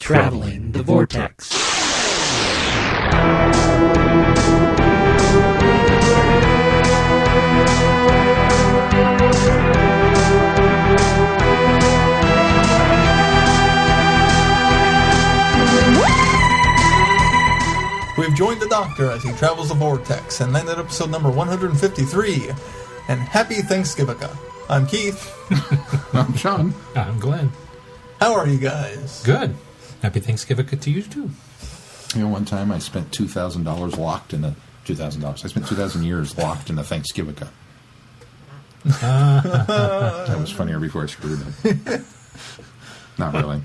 Traveling the Vortex. We've joined the Doctor as he travels the Vortex and landed episode number 153. And happy Thanksgivukkah. I'm Keith. I'm Sean. I'm Glenn. How are you guys? Good. Happy Thanksgivukkah to you, too. You know, one time I spent $2,000 locked in a... $2,000. I spent 2,000 years locked in a Thanksgivukkah. That was funnier before I screwed it. Not really.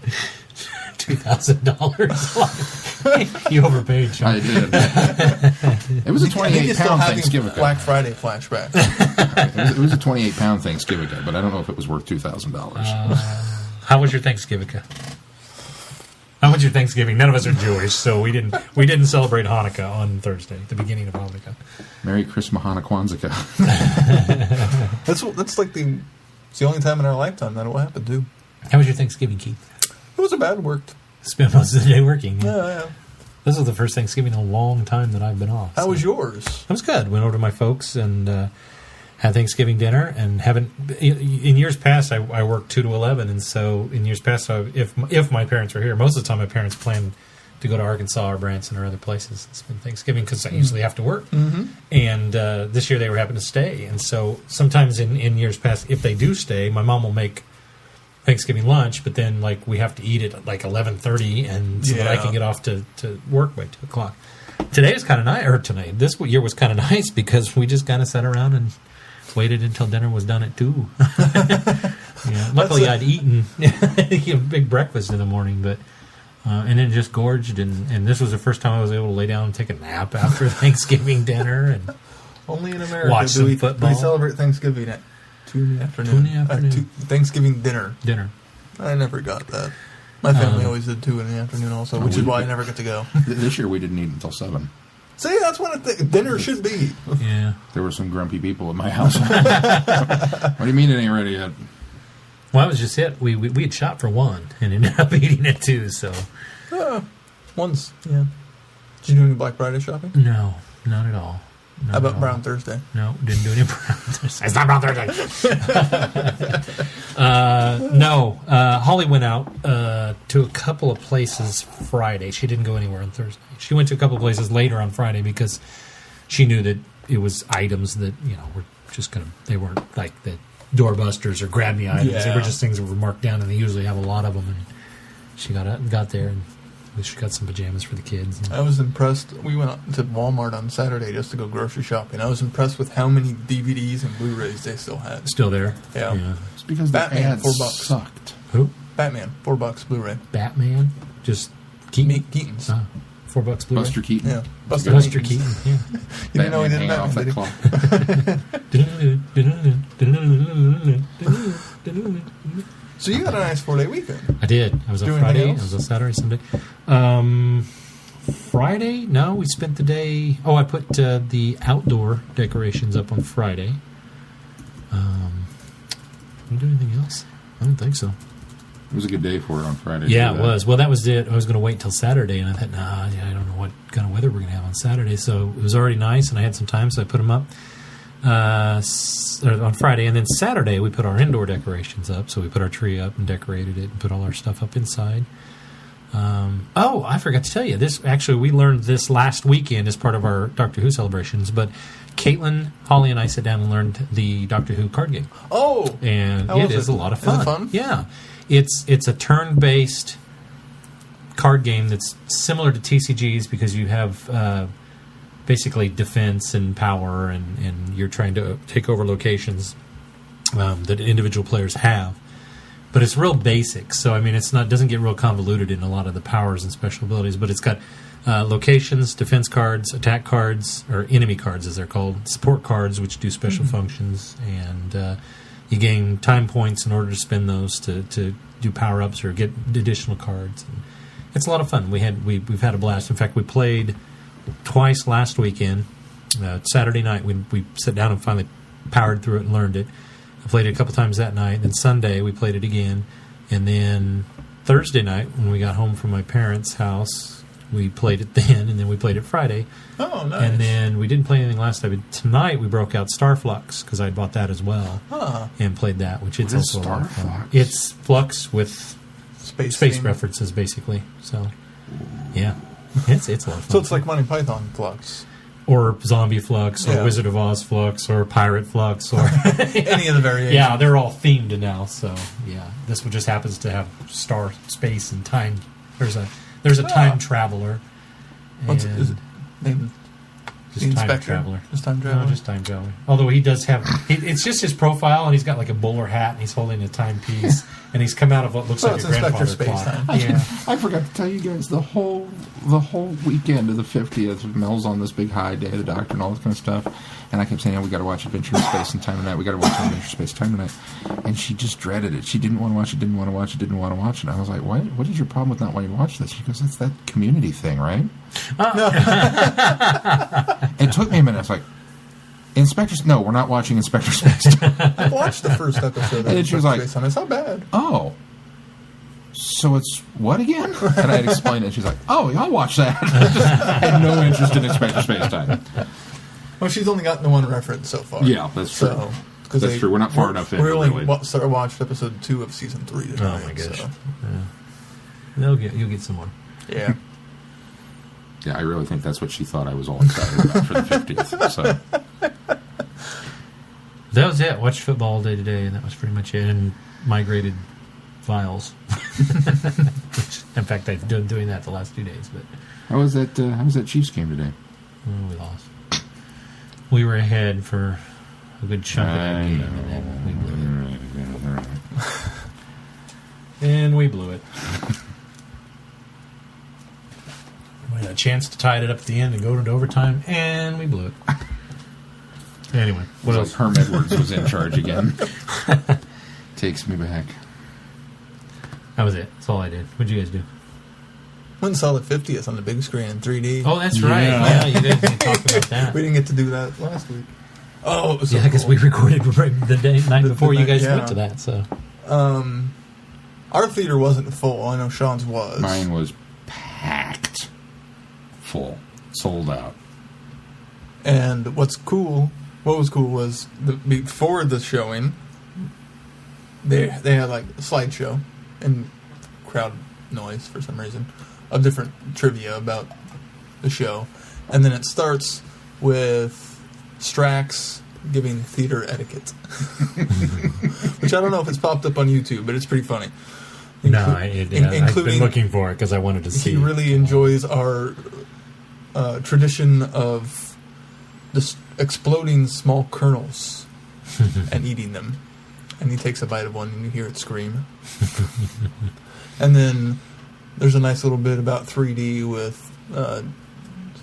$2,000. You overpaid, Sean. I did. It was a 28-pound Thanksgivukkah. Black Friday flashback. It was a 28-pound Thanksgivukkah, but I don't know if it was worth $2,000. How was your Thanksgivukkah? How was your Thanksgiving? None of us are Jewish, so we didn't celebrate Hanukkah on Thursday, the beginning of Hanukkah. Merry Christmas, Kwanzaa. That's like it's the only time in our lifetime that will happen too. How was your Thanksgiving, Keith? It wasn't bad. Worked. Spent most of the day working. Yeah. This was the first Thanksgiving in a long time that I've been off. How was yours? It was good. Went over to my folks and had Thanksgiving dinner. And in years past, I worked 2 to 11, and so in years past, if my parents were here, most of the time my parents planned to go to Arkansas or Branson or other places and spend Thanksgiving because I usually have to work. Mm-hmm. And this year they were happen to stay, and so sometimes in years past, if they do stay, my mom will make Thanksgiving lunch, but then like we have to eat it at like 11:30, and so that I can get off to work by 2 o'clock. Today is kind of nice, or tonight. This year was kind of nice because we just kind of sat around and waited until dinner was done at 2. Luckily, I'd eaten a big breakfast in the morning, but and then just gorged, and this was the first time I was able to lay down and take a nap after Thanksgiving dinner, and only in America watch some football. We celebrate Thanksgiving at 2 in the afternoon. Thanksgiving dinner. I never got that. My family always did 2 in the afternoon also, which is why I never get to go. This year we didn't eat until 7. See, that's what dinner should be. Yeah. There were some grumpy people at my house. What do you mean it ain't ready yet? Well, that was just it. We had shot for 1 and ended up eating it 2, so. One's, yeah. Did you do any Black Friday shopping? No, not at all. How about Brown Thursday? No, didn't do any Brown Thursday. It's not Brown Thursday. No. Holly went out to a couple of places Friday. She didn't go anywhere on Thursday. She went to a couple of places later on Friday because she knew that it was items that, were just they weren't like the doorbusters or grab me items. They were just things that were marked down, and they usually have a lot of them. And she got there and she got some pajamas for the kids. I was impressed. We went to Walmart on Saturday just to go grocery shopping. I was impressed with how many DVDs and Blu-rays they still had. Still there? Yeah. It's because Batman, the ads $4. sucked. Who? Batman, $4 Blu-ray. Batman? Just Keaton? Keaton's. $4 Blu-ray? Buster Keaton. Yeah. Buster Keaton, yeah. You didn't know he did Batman off that clock. So you had a nice 4-day weekend. I did. I was on Friday. I was on Saturday, Sunday. Friday? No, we spent the day... I put the outdoor decorations up on Friday. Did I do anything else? I don't think so. It was a good day for it on Friday. Yeah, it was. Well, that was it. I was going to wait till Saturday, and I thought, I don't know what kind of weather we're going to have on Saturday. So it was already nice, and I had some time, so I put them up on Friday. And then Saturday, we put our indoor decorations up. So we put our tree up and decorated it and put all our stuff up inside. I forgot to tell you. We learned this last weekend as part of our Doctor Who celebrations, but Caitlin, Holly, and I sat down and learned the Doctor Who card game. Oh! And it is a lot of fun. Is it fun? Yeah. It's a turn-based card game that's similar to TCGs because you have basically defense and power, and you're trying to take over locations that individual players have. But it's real basic, so it doesn't get real convoluted in a lot of the powers and special abilities. But it's got locations, defense cards, attack cards, or enemy cards as they're called, support cards which do special functions, and you gain time points in order to spend those to do power ups or get additional cards. And it's a lot of fun. We've had a blast. In fact, we played twice last weekend. Saturday night we sat down and finally powered through it and learned it. I played it a couple times that night. Then Sunday we played it again, and then Thursday night when we got home from my parents' house, we played it then, and then we played it Friday. Oh, nice. And then we didn't play anything last night. But tonight we broke out Star Flux because I bought that as well and played that, which is also Star a lot of fun. Flux? It's Flux with space references, basically. So, yeah, it's a lot of fun. So it's like Monty Python Flux. Or Zombie Flux, or Wizard of Oz Flux, or Pirate Flux, or any of the variations. Yeah, they're all themed now. So yeah, this one just happens to have star, space, and time. There's a time traveler. What's is it named? Just the time inspector? traveler. Just time traveler. No, just time traveler. Although he does have, it's just his profile, and he's got like a bowler hat, and he's holding a timepiece, and he's come out of what looks like a grandfather clock. Yeah. I forgot to tell you guys the whole weekend of the 50th. Mel's on this big high day of the doctor and all this kind of stuff, and I kept saying, we got to watch Adventure in Space and Time Tonight. We got to watch Adventure in Space Time Tonight, and she just dreaded it. She didn't want to watch it. Didn't want to watch it. Didn't want to watch it. And I was like, what is your problem with not wanting to watch this? She goes, it's that Community thing, right? It took me a minute. I was like, no, we're not watching Inspector Space. I watched the first episode. And she was like, it's not bad. Oh, so it's what again? And I had explained it. She's like, oh, I'll watch that. I had no interest in Inspector Space Time. Well, she's only gotten the one reference so far. Yeah, that's true. So, that's true. We're not far enough in. We only really. watched episode 2 of season 3 tonight. Oh my gosh! So. Yeah. You'll get some more. Yeah. Yeah, I really think that's what she thought I was all excited about for the 50th. So that was it. Watched football all day today, and that was pretty much it. And migrated files. In fact, I've been doing that the last 2 days. But how was that Chiefs game today? Oh, we lost. We were ahead for a good chunk of that game, and then we blew it. And we blew it. We had a chance to tie it up at the end and go into overtime, and we blew it. Anyway, what else? Like Herm Edwards was in charge again. Takes me back. That was it. That's all I did. What'd you guys do? Went and saw the 50th on the big screen in 3D. Oh, that's right. Yeah, you guys didn't talk about that. We didn't get to do that last week. Oh, it was so yeah, because cool. we recorded right the night before you guys went to that. So, our theater wasn't full. I know Sean's was. Mine was packed, full, sold out. And what was cool was before the showing, they had like a slideshow and crowd noise for some reason of different trivia about the show, and then it starts with Strax giving theater etiquette, which I don't know if it's popped up on YouTube, but it's pretty funny. I've been looking for it because I wanted to see. He really enjoys our tradition of just exploding small kernels and eating them. And he takes a bite of one, and you hear it scream. And then there's a nice little bit about 3D with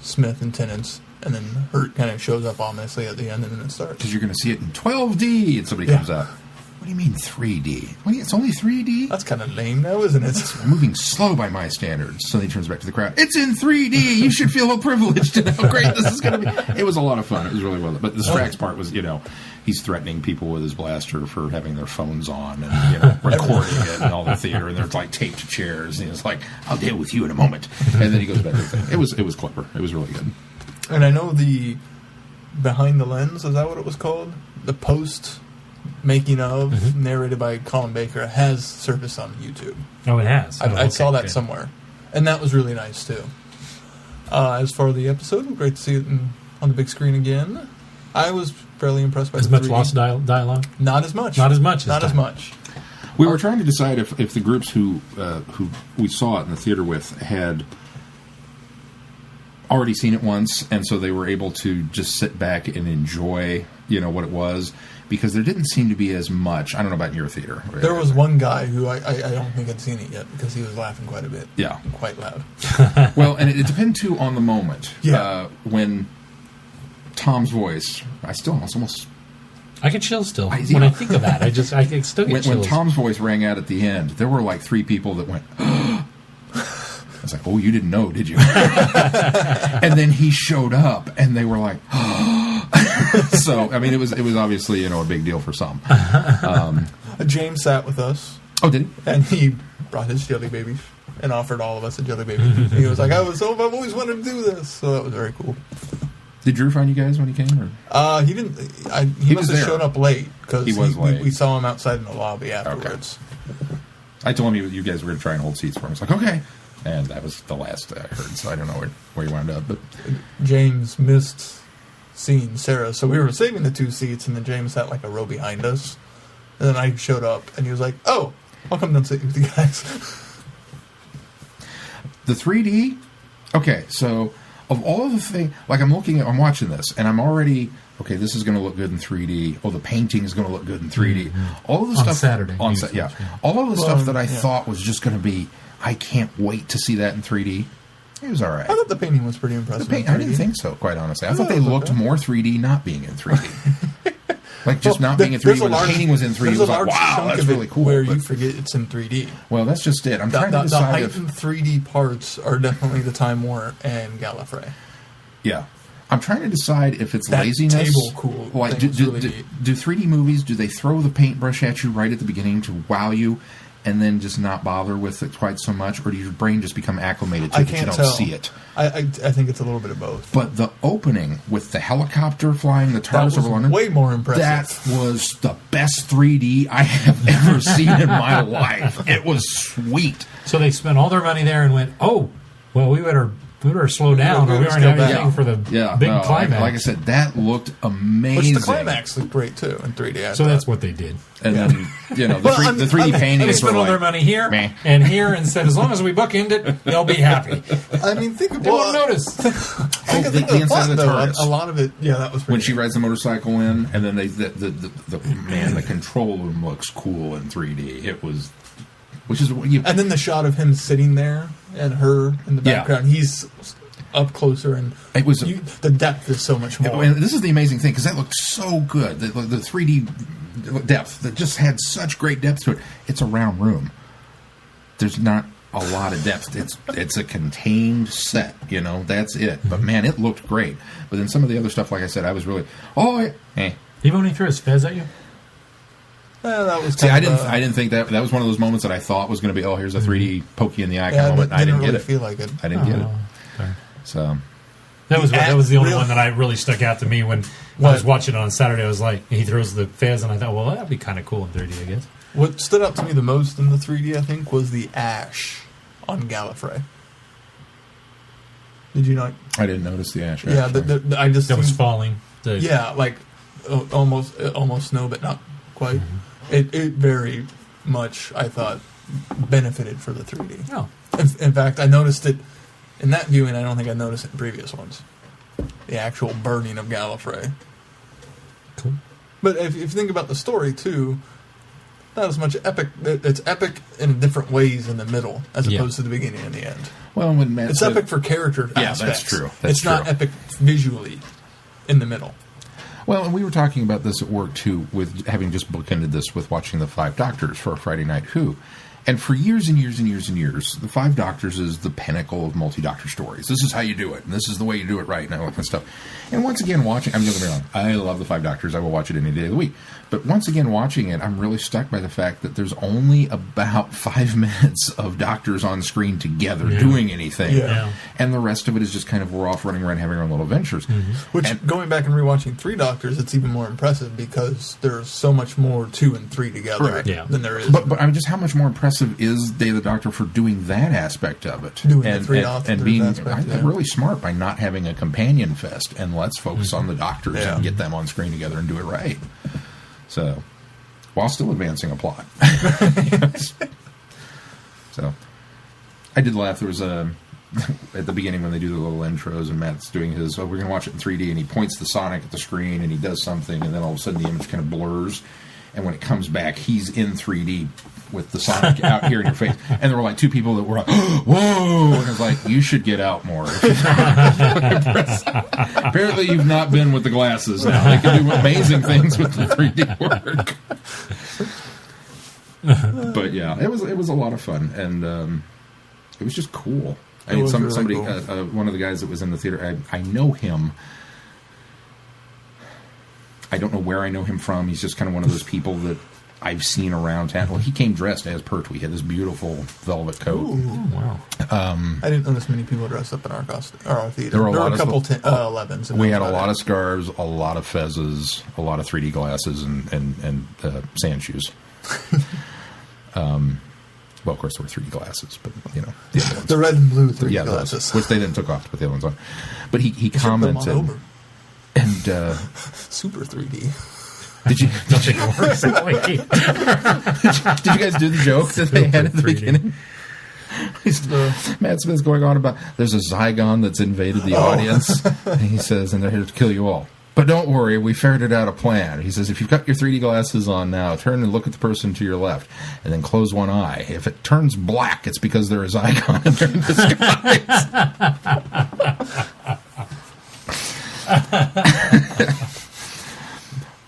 Smith and Tennant's, and then Hurt kind of shows up ominously at the end, and then it starts. Because you're going to see it in 12D, and somebody comes out. What do you mean 3D? It's only 3D? That's kind of lame now, isn't it? It's moving slow by my standards. So he turns back to the crowd. It's in 3D. You should feel privileged and how great this is going to be. It was a lot of fun. It was really well. But the Strax part was, he's threatening people with his blaster for having their phones on and recording it and all the theater. And they're like taped to chairs. And it's like, I'll deal with you in a moment. And then he goes back to the thing. It was clever. It was really good. And I know the Behind the Lens, is that what it was called? The post making of, narrated by Colin Baker, has surfaced on YouTube. Oh, it has? I saw that somewhere. And that was really nice, too. As for the episode, great to see it on the big screen again. I was fairly impressed by as much lost dialogue? Not as much. Not as much. Not as much. We were trying to decide if the groups who we saw it in the theater with had already seen it once, and so they were able to just sit back and enjoy, what it was, because there didn't seem to be as much. I don't know about in your theater. There was one guy who I don't think had seen it yet because he was laughing quite a bit. Yeah. And quite loud. Well, and it depends, too, on the moment. Yeah. When Tom's voice, I get chills still. When I think of that, I still get chills. When Tom's voice rang out at the end, there were like 3 people that went, I was like, oh, you didn't know, did you? And then he showed up, and they were like, so, I mean, it was obviously, a big deal for some. James sat with us. Oh, did he? And he brought his jelly babies and offered all of us a jelly baby. He was like, I've always wanted to do this. So that was very cool. Did Drew find you guys when he came? Or? He didn't. He must have showed up late because late. We saw him outside in the lobby afterwards. Okay. I told him you guys were going to try and hold seats for him. I was like, okay. And that was the last I heard, so I don't know where you wound up. But James missed seeing Sarah, so we were saving the 2 seats, and then James sat like a row behind us. And then I showed up, and he was like, oh, I'll come down and sit with you guys. The 3D? Okay, so of all of the things, like I'm watching this, and I'm already, okay, this is going to look good in 3D. Oh, the painting is going to look good in 3D. Mm-hmm. All of the stuff. On Saturday. Yeah. All of the stuff that I thought was just going to be, I can't wait to see that in 3D. It was all right. I thought the painting was pretty impressive. I didn't think so, quite honestly. I thought they looked more 3D not being in 3D. Like just not being in 3D when the painting was in 3D. It was like, wow, that's really cool. Where you forget it's in 3D. Well, that's just it. I'm trying to decide the heightened 3D parts are definitely the Time Warner and Gallifrey. Yeah. I'm trying to decide if it's that laziness. Table cool. Like, do 3D movies, do they throw the paintbrush at you right at the beginning to wow you and then just not bother with it quite so much? Or do your brain just become acclimated to it that you don't see it? I think it's a little bit of both. But the opening with the helicopter flying the TARDIS over London, way more impressive. That was the best 3D I have ever seen in my life. It was sweet. So they spent all their money there and went, oh, well, we better slow down, or we aren't having anything for the big climax. Like I said, that looked amazing. Which the climax looked great too in 3D. So that's what they did. And then the 3D paintings. They spent all their money here and here, and said, as long as we bookend it, they'll be happy. I mean, think about they won't notice. Think of the inside of the TARDIS. A lot of it, that was pretty when she rides the motorcycle in, and then the control room looks cool in 3D. It was. And then the shot of him sitting there and her in the background, he's up closer, and it was the depth is so much more. And this is the amazing thing, because that looked so good. The 3D depth that just had such great depth to it. It's a round room. There's not a lot of depth. It's a contained set. That's it. But man, it looked great. But then some of the other stuff, like I said, I was really Even when he threw his fez at you. That was I didn't think that was one of those moments that I thought was going to be, here's a 3D pokey in the eye kind of moment. I didn't really get it. Feel like it. I didn't get it. Sorry. So that was the only one that I really stuck out to me when I was watching it on Saturday. I was like, he throws the fez, and I thought, well, that'd be kind of cool in 3D, I guess. What stood out to me the most in the 3D, I think, was the ash on Gallifrey. Did you not? I didn't notice the ash. Yeah, I just that was falling. Like almost snow, but not quite. Mm-hmm. It very much, I thought, benefited for the 3D. Oh. In fact, I noticed it in that viewing. I don't think I noticed it in previous ones. The actual burning of Gallifrey. Cool. But if you think about the story, too, not as much epic. It's epic in different ways in the middle, as opposed to the beginning and the end. Well, when Matt it's epic for character aspects. That's true. It's not epic visually in the middle. Well, and we were talking about this at work, too, with having just bookended this with watching The Five Doctors for Friday Night Who. And for years and years and years and years, The Five Doctors is the pinnacle of multi-doctor stories. This is how you do it, and this is the way you do it right, and all that kind of stuff. And once again, don't get me wrong, I love The Five Doctors. I will watch it any day of the week. But once again, watching it, I'm really stuck by the fact that there's only about 5 minutes of doctors on screen together doing anything. Yeah. And the rest of it is just kind of we're off running around having our little adventures. Mm-hmm. Which, going back and rewatching 3 Doctors, it's even more impressive because there's so much more 2 and 3 together than there is. But I mean, just how much more impressive is Day of the Doctor for doing that aspect of it? Doing the 3 Doctors and being aspect, really smart by not having a companion fest, and let's focus on the doctors and get them on screen together and do it right. So, while still advancing a plot. So, I did laugh. There was at the beginning when they do the little intros and Matt's doing his, we're going to watch it in 3D, and he points the Sonic at the screen and he does something, and then all of a sudden the image kind of blurs, and when it comes back, he's in 3D with the Sonic out here in your face. And there were like 2 people that were like, whoa! And I was like, you should get out more. Apparently you've not been with the glasses now. They can do amazing things with the 3D work. But yeah, it was a lot of fun, and it was just cool. I mean, somebody, cool. One of the guys that was in the theater, I know him. I don't know where I know him from. He's just kind of one of those people that I've seen around town. Well, he came dressed as Pertwee. He had this beautiful velvet coat. Ooh. Wow. I didn't notice many people dressed up in our costume or our theater. There were a couple 11s. We had a lot of scarves, a lot of fezzes, a lot of 3D glasses, and sand shoes. Well, of course, there were 3D glasses, but, you know. The red and blue 3D those, glasses. which they then took off to put the other ones on. But he Put them on commented. over. And Super 3D. did you Don't think it works that way. did you guys do the joke that they had at the 3D. beginning? Matt Smith's going on about there's a Zygon that's invaded the audience, and he says, and they're here to kill you all. But don't worry, we figured out a plan. He says, if you've got your 3D glasses on now, turn and look at the person to your left, and then close one eye. If it turns black, it's because they're a Zygon and they're in disguise.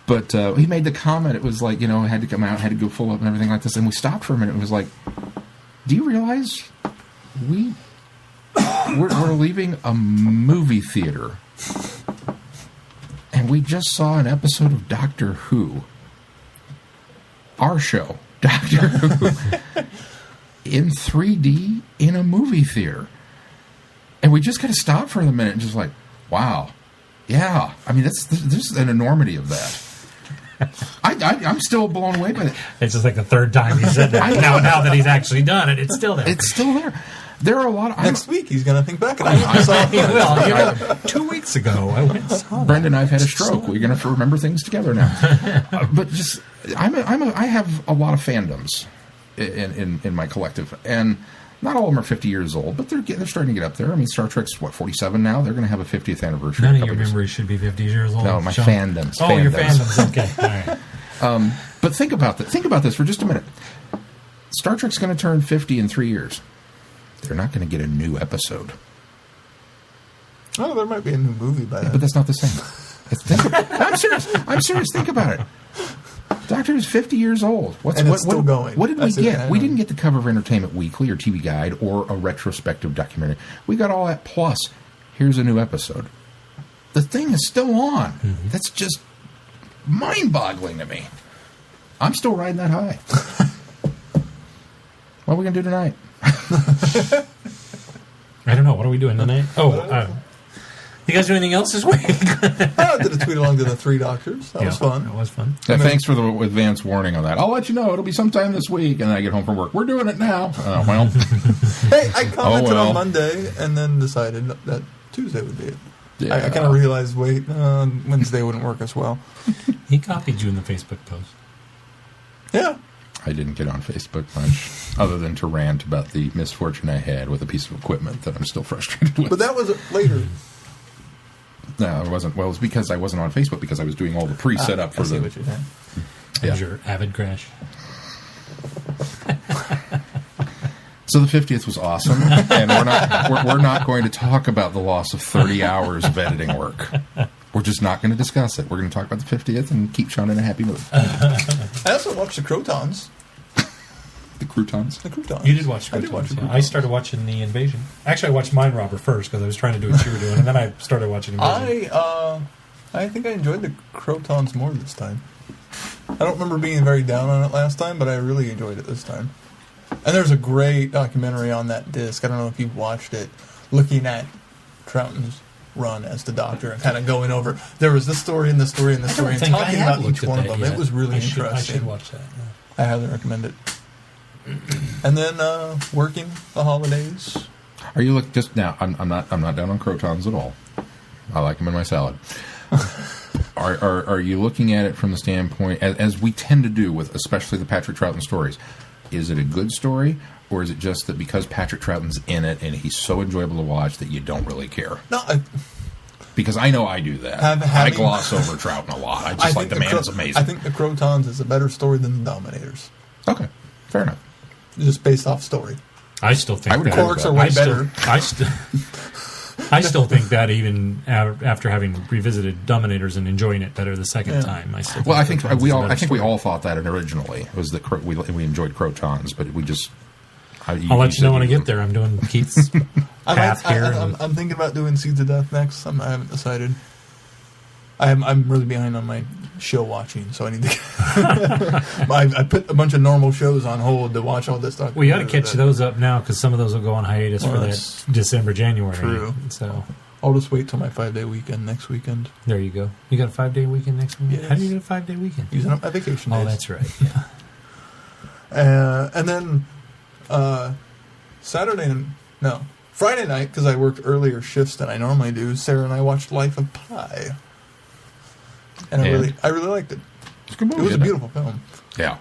But he made the comment, it was like, you know, had to come out, had to go full up and everything like this. And we stopped for a minute and was like, do you realize we're leaving a movie theater and we just saw an episode of Doctor Who, our show, Doctor Who, in 3D in a movie theater. And we just got to stop for a minute and just like, wow. Yeah. I mean, there's an enormity of that. I'm still blown away by it. It's just like the third time he said that. Now that he's actually done it, it's still there. It's still there. There are a lot of... Next week, he's going to think back. And I saw He will. You know, 2 weeks ago, I went and saw that. Brenda and I have had a stroke. We're going to remember things together now. But just... I have a lot of fandoms in my collective. And not all of them are 50 years old, but they're starting to get up there. I mean, Star Trek's, 47 now? They're going to have a 50th anniversary. None of your memories should be 50 years old. No, my Sean. fandoms. Oh, your fandoms. Okay. All right. But think about that. Think about this for just a minute. Star Trek's going to turn 50 in 3 years. They're not going to get a new episode. Oh, there might be a new movie by then. But that's not the same. I'm serious. I'm serious. Think about it. Doctor is 50 years old. Still going. What did we get? It. We didn't get the cover of Entertainment Weekly or TV Guide or a retrospective documentary. We got all that plus here's a new episode. The thing is still on. Mm-hmm. That's just mind-boggling to me. I'm still riding that high. What are we going to do tonight? I don't know. What are we doing tonight? You guys do anything else this week? I did a tweet along to the Three Doctors. That was fun. That was fun. Yeah, thanks for the advance warning on that. I'll let you know. It'll be sometime this week. And then I get home from work. We're doing it now. Well. Hey, I commented on Monday and then decided that Tuesday would be it. Yeah. I kind of realized, Wednesday wouldn't work as well. He copied you in the Facebook post. Yeah. I didn't get on Facebook much, other than to rant about the misfortune I had with a piece of equipment that I'm still frustrated with. But that was later. No, it wasn't. Well, it was because I wasn't on Facebook because I was doing all the pre-setup for I see what you're saying. That was your Avid crash. So the 50th was awesome, and we're not going to talk about the loss of 30 hours of editing work. We're just not going to discuss it. We're going to talk about the 50th and keep Sean in a happy mood. I also watched the Crotons. The Croutons? The Croutons. You did watch the I did watch the Croutons. Croutons. I started watching The Invasion. Actually, I watched Mind Robber first because I was trying to do what you were doing, and then I started watching Invasion. I think I enjoyed the Crotons more this time. I don't remember being very down on it last time, but I really enjoyed it this time. And there's a great documentary on that disc. I don't know if you've watched it, looking at Troughton's run as the Doctor and kind of going over. There was this story and this story and this story, and talking about each one of them. It was really interesting. I should watch that. Yeah. I highly recommend it. And then working the holidays. Are you just now? I'm not down on Crotons at all. I like them in my salad. Are you looking at it from the standpoint, as we tend to do with especially the Patrick Troughton stories? Is it a good story, or is it just that because Patrick Troughton's in it and he's so enjoyable to watch that you don't really care? No, because I know I do that. I gloss over Troughton a lot. I just like the man is amazing. I think the Crotons is a better story than the Dominators. Okay, fair enough. Just based off story. I still think the Quarks are way better. I still think that even after having revisited Dominators and enjoying it better the second time, I still. Well, I think we all thought that originally. It was that we enjoyed Crotons, but we just. I'll let you know when I get there. I'm doing Keith's path here. I'm thinking about doing Seeds of Death next. I haven't decided. I'm really behind on my show watching, so I need to. I put a bunch of normal shows on hold to watch all this stuff. Well, you got to catch those up now because some of those will go on hiatus for that December, January. True. So I'll just wait till my 5-day weekend next weekend. there you go. You got a 5-day weekend next weekend? Yes. How do you get a 5-day weekend? Using up my vacation days. Oh, that's right. Yeah. And then Friday night, because I worked earlier shifts than I normally do, Sarah and I watched Life of Pi. And I really liked it. It's a good movie, It was a isn't it? beautiful film. Yeah.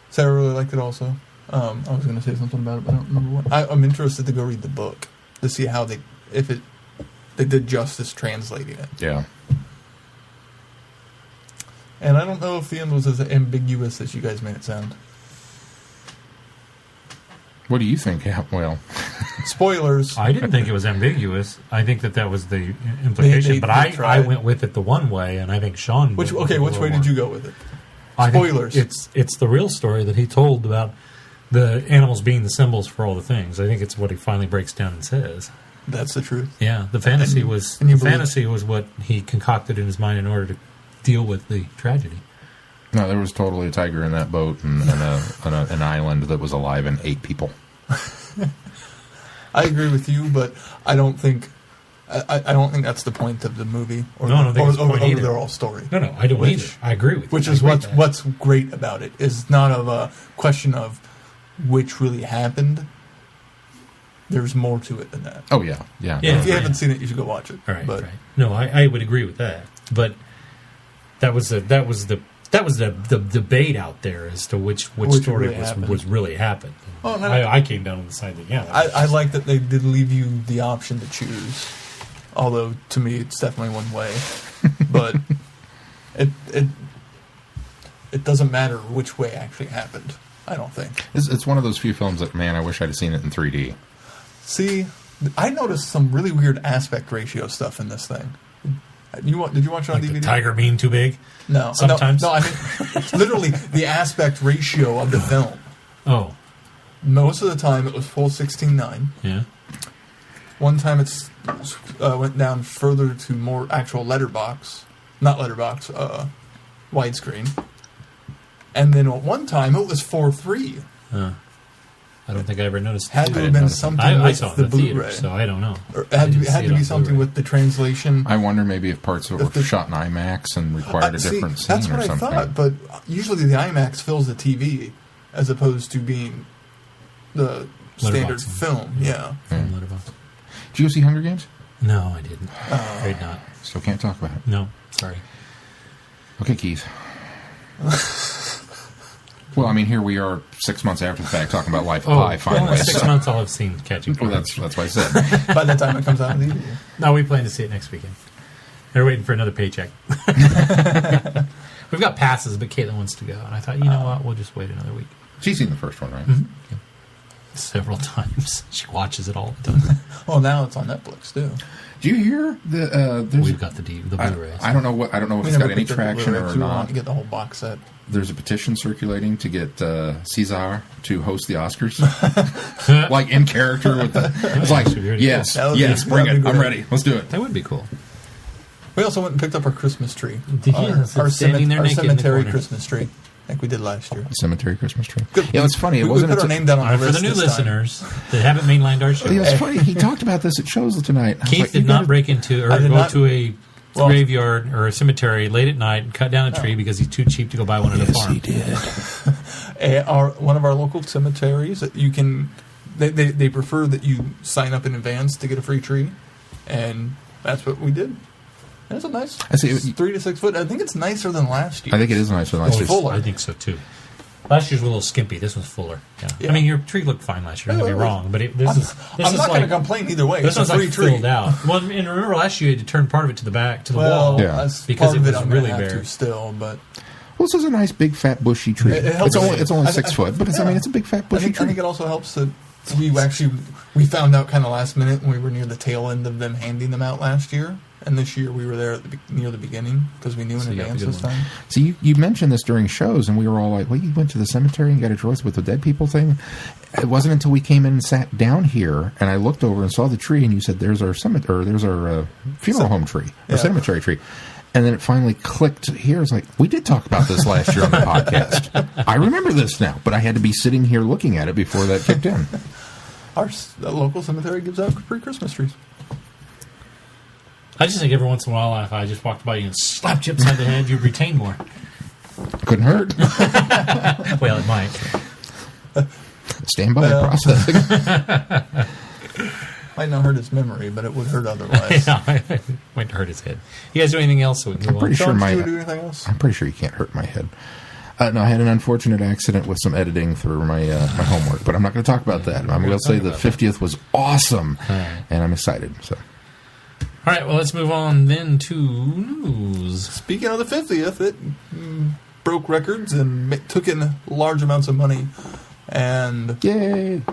Sarah really liked it also. I was going to say something about it, but I don't remember what. I'm interested to go read the book to see how they did justice translating it. Yeah. And I don't know if the end was as ambiguous as you guys made it sound. What do you think? Yeah, well, Spoilers. I didn't think it was ambiguous. I think that was the implication, but I tried. went with it the one way, and I think Sean. Which way did you go with it? I think Spoilers. It's the real story that he told about the animals being the symbols for all the things. I think it's what he finally breaks down and says. That's the truth. Yeah, the fantasy and you was what he concocted in his mind in order to deal with the tragedy. no, there was totally a tiger in that boat and an island that was alive and ate people. I agree with you, but I don't think that's the point of the movie or No, I don't think it's the point or either. the overall story. No, I don't Which- either. I agree with you. Which I is agree with that. what's great about it is not of a question of which really happened. There's more to it than that. Oh yeah, yeah. Yeah. If you haven't seen it, you should go watch it. Right, But right. No, I would agree with that. But that was the debate out there as to which story really was really happened. Oh, no. I came down on the side that I like that they did leave you the option to choose. Although to me, it's definitely one way. But it doesn't matter which way actually happened. I don't think. It's one of those few films that, man, I wish I'd have seen it in 3D. See, I noticed some really weird aspect ratio stuff in this thing. Did you watch it on like DVD? the tiger being too big. No, Sometimes? No, I mean literally the aspect ratio of the film. Oh, Most of the time, it was full 16:9. yeah. One time, it's went down further to more actual widescreen. And then at one time, it was 4:3. I don't think I ever noticed. Had to I have didn't been notice something I with saw it the in the theater, Blu-ray. so I don't know. Or it I had didn't to see it be on something Blu-ray. with the translation. I wonder maybe if parts of it If were the- shot in IMAX and required a different scene that's what or something. I thought, but usually the IMAX fills the TV as opposed to being the standard Letterboxing. film. Yeah. From Letterboxd. Did you go see Hunger Games? No, I didn't. Afraid not. Still can't talk about it. No, sorry. Okay, Keith. Well, I mean, here we are 6 months after the fact talking about Life of Pi, Well, finally. in 6 months I'll have seen Catching Well, Fire. that's what I said. By the time it comes out on DVD. No, we plan to see it next weekend. They're waiting for another paycheck. We've got passes, but Caitlin wants to go. And I thought, you know what? We'll just wait another week. She's seen the first one, right? Mm-hmm. Several times. She watches it all the time. Well, now it's on Netflix too. Do you hear the? There's We've got the Blu-rays. I don't know what. I don't know if it's got any traction or We want not. to get the whole box set. There's a petition circulating to get Cesar to host the Oscars, like in character with the. It's like, Actually, really yes, cool. yes, bring That'd it. be I'm great. ready. Let's do it. That would be cool. We also went and picked up our Christmas tree. Yes, it's standing there our naked in the cemetery corner. Christmas tree, like we did last year. Cemetery Christmas tree. Good. Yeah, it's funny. It We wasn't. put our name down on All right, the for list the new this time. listeners that haven't mainlined our show, Yeah, it's funny. He talked about this at shows tonight. I was Keith like, did you not gotta- break into or I did go not- to a Well- graveyard or a cemetery late at night and cut down a tree because he's too cheap to go buy one at a Yes, farm. he did. One of our local cemeteries that you can, they prefer that you sign up in advance to get a free tree, and that's what we did. And it's a nice. I see. It's 3 to 6 foot. I think it's nicer than last year. I think it is nice with Oh, nice. it's full. I think so too. Last year's was a little skimpy. This one's fuller. Yeah. Yeah. I mean, your tree looked fine last year. Don't get me wrong, but this is I'm not going to like complain either way. this It's a one's free like tree. filled out. Well, and remember last year you had to turn part of it to the back to the Well, wall. Yeah. that's Because part it of it. was I'm really going to have bare. to still, but Well, this is a nice big fat bushy tree. It helps. It's only I 6 think- foot, but it's, I mean, it's a big fat I bushy think tree. it also helps that we found out kind of last minute when we were near the tail end of them handing them out last year. And this year we were there near the beginning because we knew in advance this time. So you mentioned this during shows, and we were all like, well, you went to the cemetery and got a choice with the dead people thing? It wasn't until we came in and sat down here, and I looked over and saw the tree, and you said, there's our cemetery, or there's our funeral home tree, or cemetery tree. And then it finally clicked here. It's like, we did talk about this last year on the podcast. I remember this now, but I had to be sitting here looking at it before that kicked in. Our local cemetery gives out free Christmas trees. I just think every once in a while, if I just walked by you and slapped you upside the head, you'd retain more. Couldn't hurt. Well, it might. Stand by processing. Might not hurt his memory, but it would hurt otherwise. It might hurt his head. You guys do anything else? So we can I'm move pretty on? sure Did you do anything else? I'm pretty sure you can't hurt my head. No, I had an unfortunate accident with some editing through my my homework, but I'm not going to talk about that. I will say the 50th was awesome, and I'm excited. So. All right, well, let's move on then to news. Speaking of the 50th, it broke records and took in large amounts of money and Yay!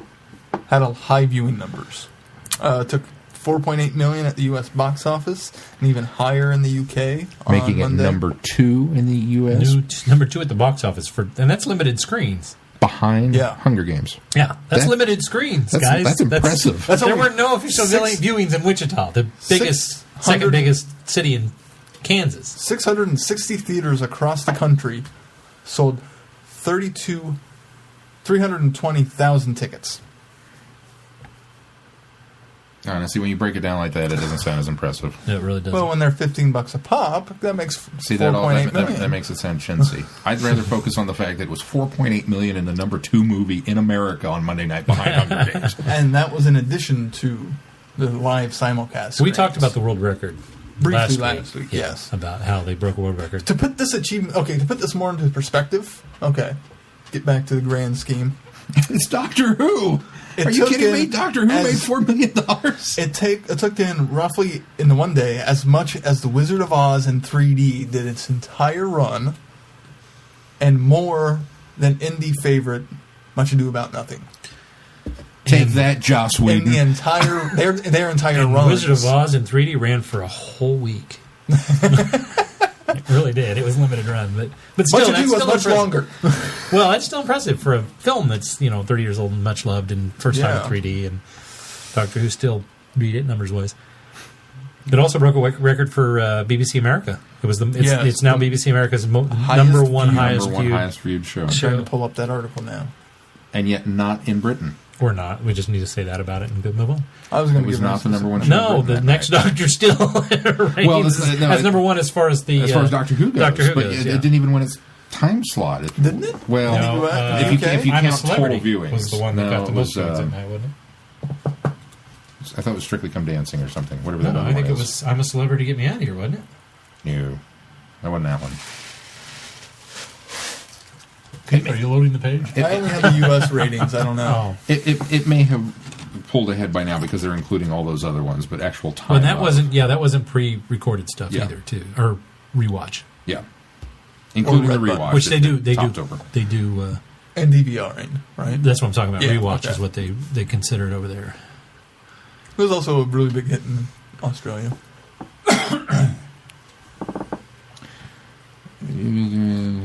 had a high viewing numbers. Took 4.8 million at the U.S. box office and even higher in the U.K. Making it number 2 in the U.S. Number 2 at the box office, and that's limited screens. Behind Hunger Games. Yeah, that's limited screens, guys. That's impressive. There were no official viewings in Wichita, the second biggest city in Kansas. 660 theaters across the country sold 320,000 tickets. Honestly, when you break it down like that, it doesn't sound as impressive. It really doesn't. Well, when they're $15 a pop, that makes $4.8 million. That makes it sound chintzy. I'd rather focus on the fact that it was $4.8 million in the number 2 movie in America on Monday night behind Hunger Games. And that was in addition to the live simulcast. We talked about the world record briefly last week. Yes, about how they broke a world record. To put this achievement, to put this more into perspective. Get back to the grand scheme. It's Doctor Who. Are you kidding me? Doctor Who made $4 million. It took in roughly in the one day as much as The Wizard of Oz in 3D did its entire run, and more than indie favorite Much Ado About Nothing. Take that, Joss Whedon. In the entire their entire run. Wizard of Oz in 3D ran for a whole week. It really did. It was a limited run, but still, Much Ado was much longer. Well, that's still impressive for a film that's 30 years old and much loved and first time in 3D, and Doctor Who still beat it numbers wise. It also broke a record for BBC America. It's now BBC America's number one highest viewed show. I'm trying to pull up that article now, and yet not in Britain. Or not. We just need to say that about it and move on. I was going to give not the number one show. No, the next Doctor still as number one as far as Doctor Who goes. But it didn't even win its time slot. Didn't it? Well, no, if you count total viewings, was the one that got the most viewings at night, wasn't it? I thought it was Strictly Come Dancing or something. Whatever that No, one I think was. it was I'm a Celebrity, Get Me Out of Here, wasn't it? No, that wasn't that one. Are you loading the page? I only have the U.S. ratings. I don't know. It may have pulled ahead by now because they're including all those other ones, but actual time. Well, that wasn't pre-recorded stuff either, too, or rewatch. Yeah, including the rewatch, which they do. And DVRing, right? That's what I'm talking about. Rewatch is what they consider it over there. It was also a really big hit in Australia.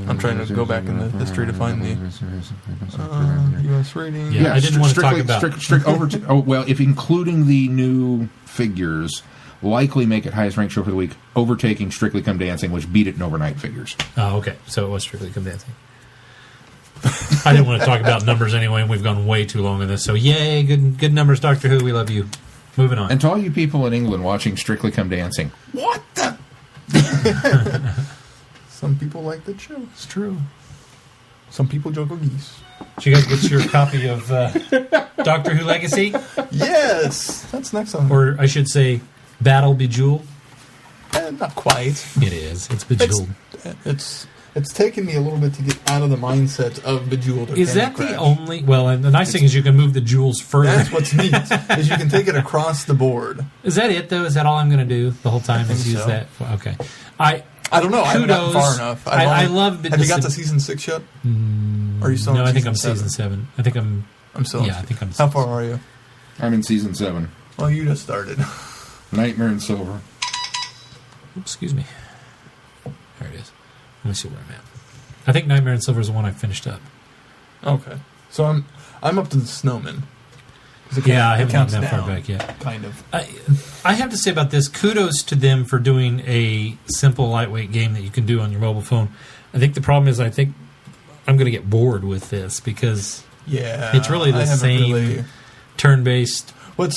I'm trying to go back in the history to find the U.S. rating. Yeah, I didn't want to talk about if including the new figures, likely make it highest ranked show for the week, overtaking Strictly Come Dancing, which beat it in overnight figures. Oh, okay. So it was Strictly Come Dancing. I didn't want to talk about numbers anyway, and we've gone way too long on this. So yay, good numbers, Doctor Who. We love you. Moving on. And to all you people in England watching Strictly Come Dancing, what the? Some people like the show. It's true. Some people juggle geese. Did you guys get your copy of Doctor Who Legacy? Yes. That's next on. Or I should say, Battle Bejeweled? Not quite. It is. It's Bejeweled. It's taken me a little bit to get out of the mindset of Bejeweled. Is that the only... Well, and the nice thing is you can move the jewels further. That's what's neat, is you can take it across the board. Is that it, though? Is that all I'm going to do the whole time? Is use that? Okay. I don't know. I haven't gotten far enough. I love... Have you got to season 6 yet? No, I think I'm season 7. I think I'm... I'm still. Yeah, I think I'm. How far are you? I'm in season 7. Well, you just started. Nightmare in Silver. Oops, excuse me. There it is. Let me see where I'm at. I think Nightmare in Silver is the one I finished up. Okay, so I'm up to the Snowman. Yeah, I haven't gotten that far back yet. Kind of. I have to say about this, kudos to them for doing a simple, lightweight game that you can do on your mobile phone. I think the problem is I think I'm going to get bored with this because it's really the same turn-based. What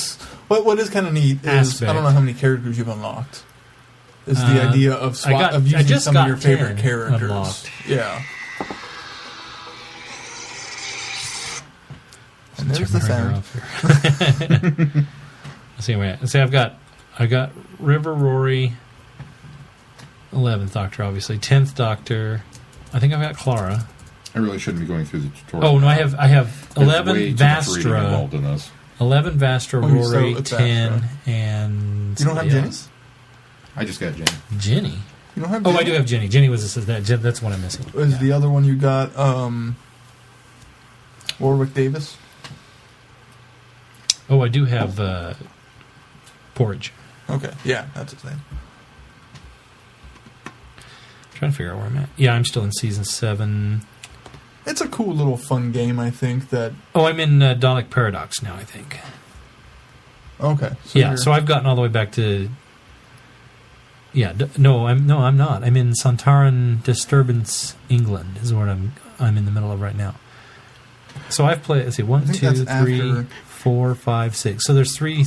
is kind of neat is I don't know how many characters you've unlocked. Is the idea of using some of your favorite characters. Unlocked. Yeah. And there's the sound. Let's see where I got River Rory, 11th Doctor, obviously, 10th Doctor. I think I've got Clara. I really shouldn't be going through the tutorial. Oh no, I have 11 Vastra. 11 Vastra, Rory, 10, and you don't have Jenny? I just got Jenny. Jenny. You don't have Jenny? I do have Jenny. Jenny was that's what I'm missing. Was the other one you got Warwick Davis? Oh, I do have Porridge. Okay, yeah, that's his name. Trying to figure out where I'm at. Yeah, I'm still in season 7. It's a cool little fun game, I think. That. Oh, I'm in Dalek Paradox now, I think. Okay. So I've gotten all the way back to. Yeah, no, I'm not. I'm in Santaran Disturbance, England. Is what I'm in the middle of right now. So I've played. Let's see, 1, 2, 3, 4, 5, 6. So there's 3.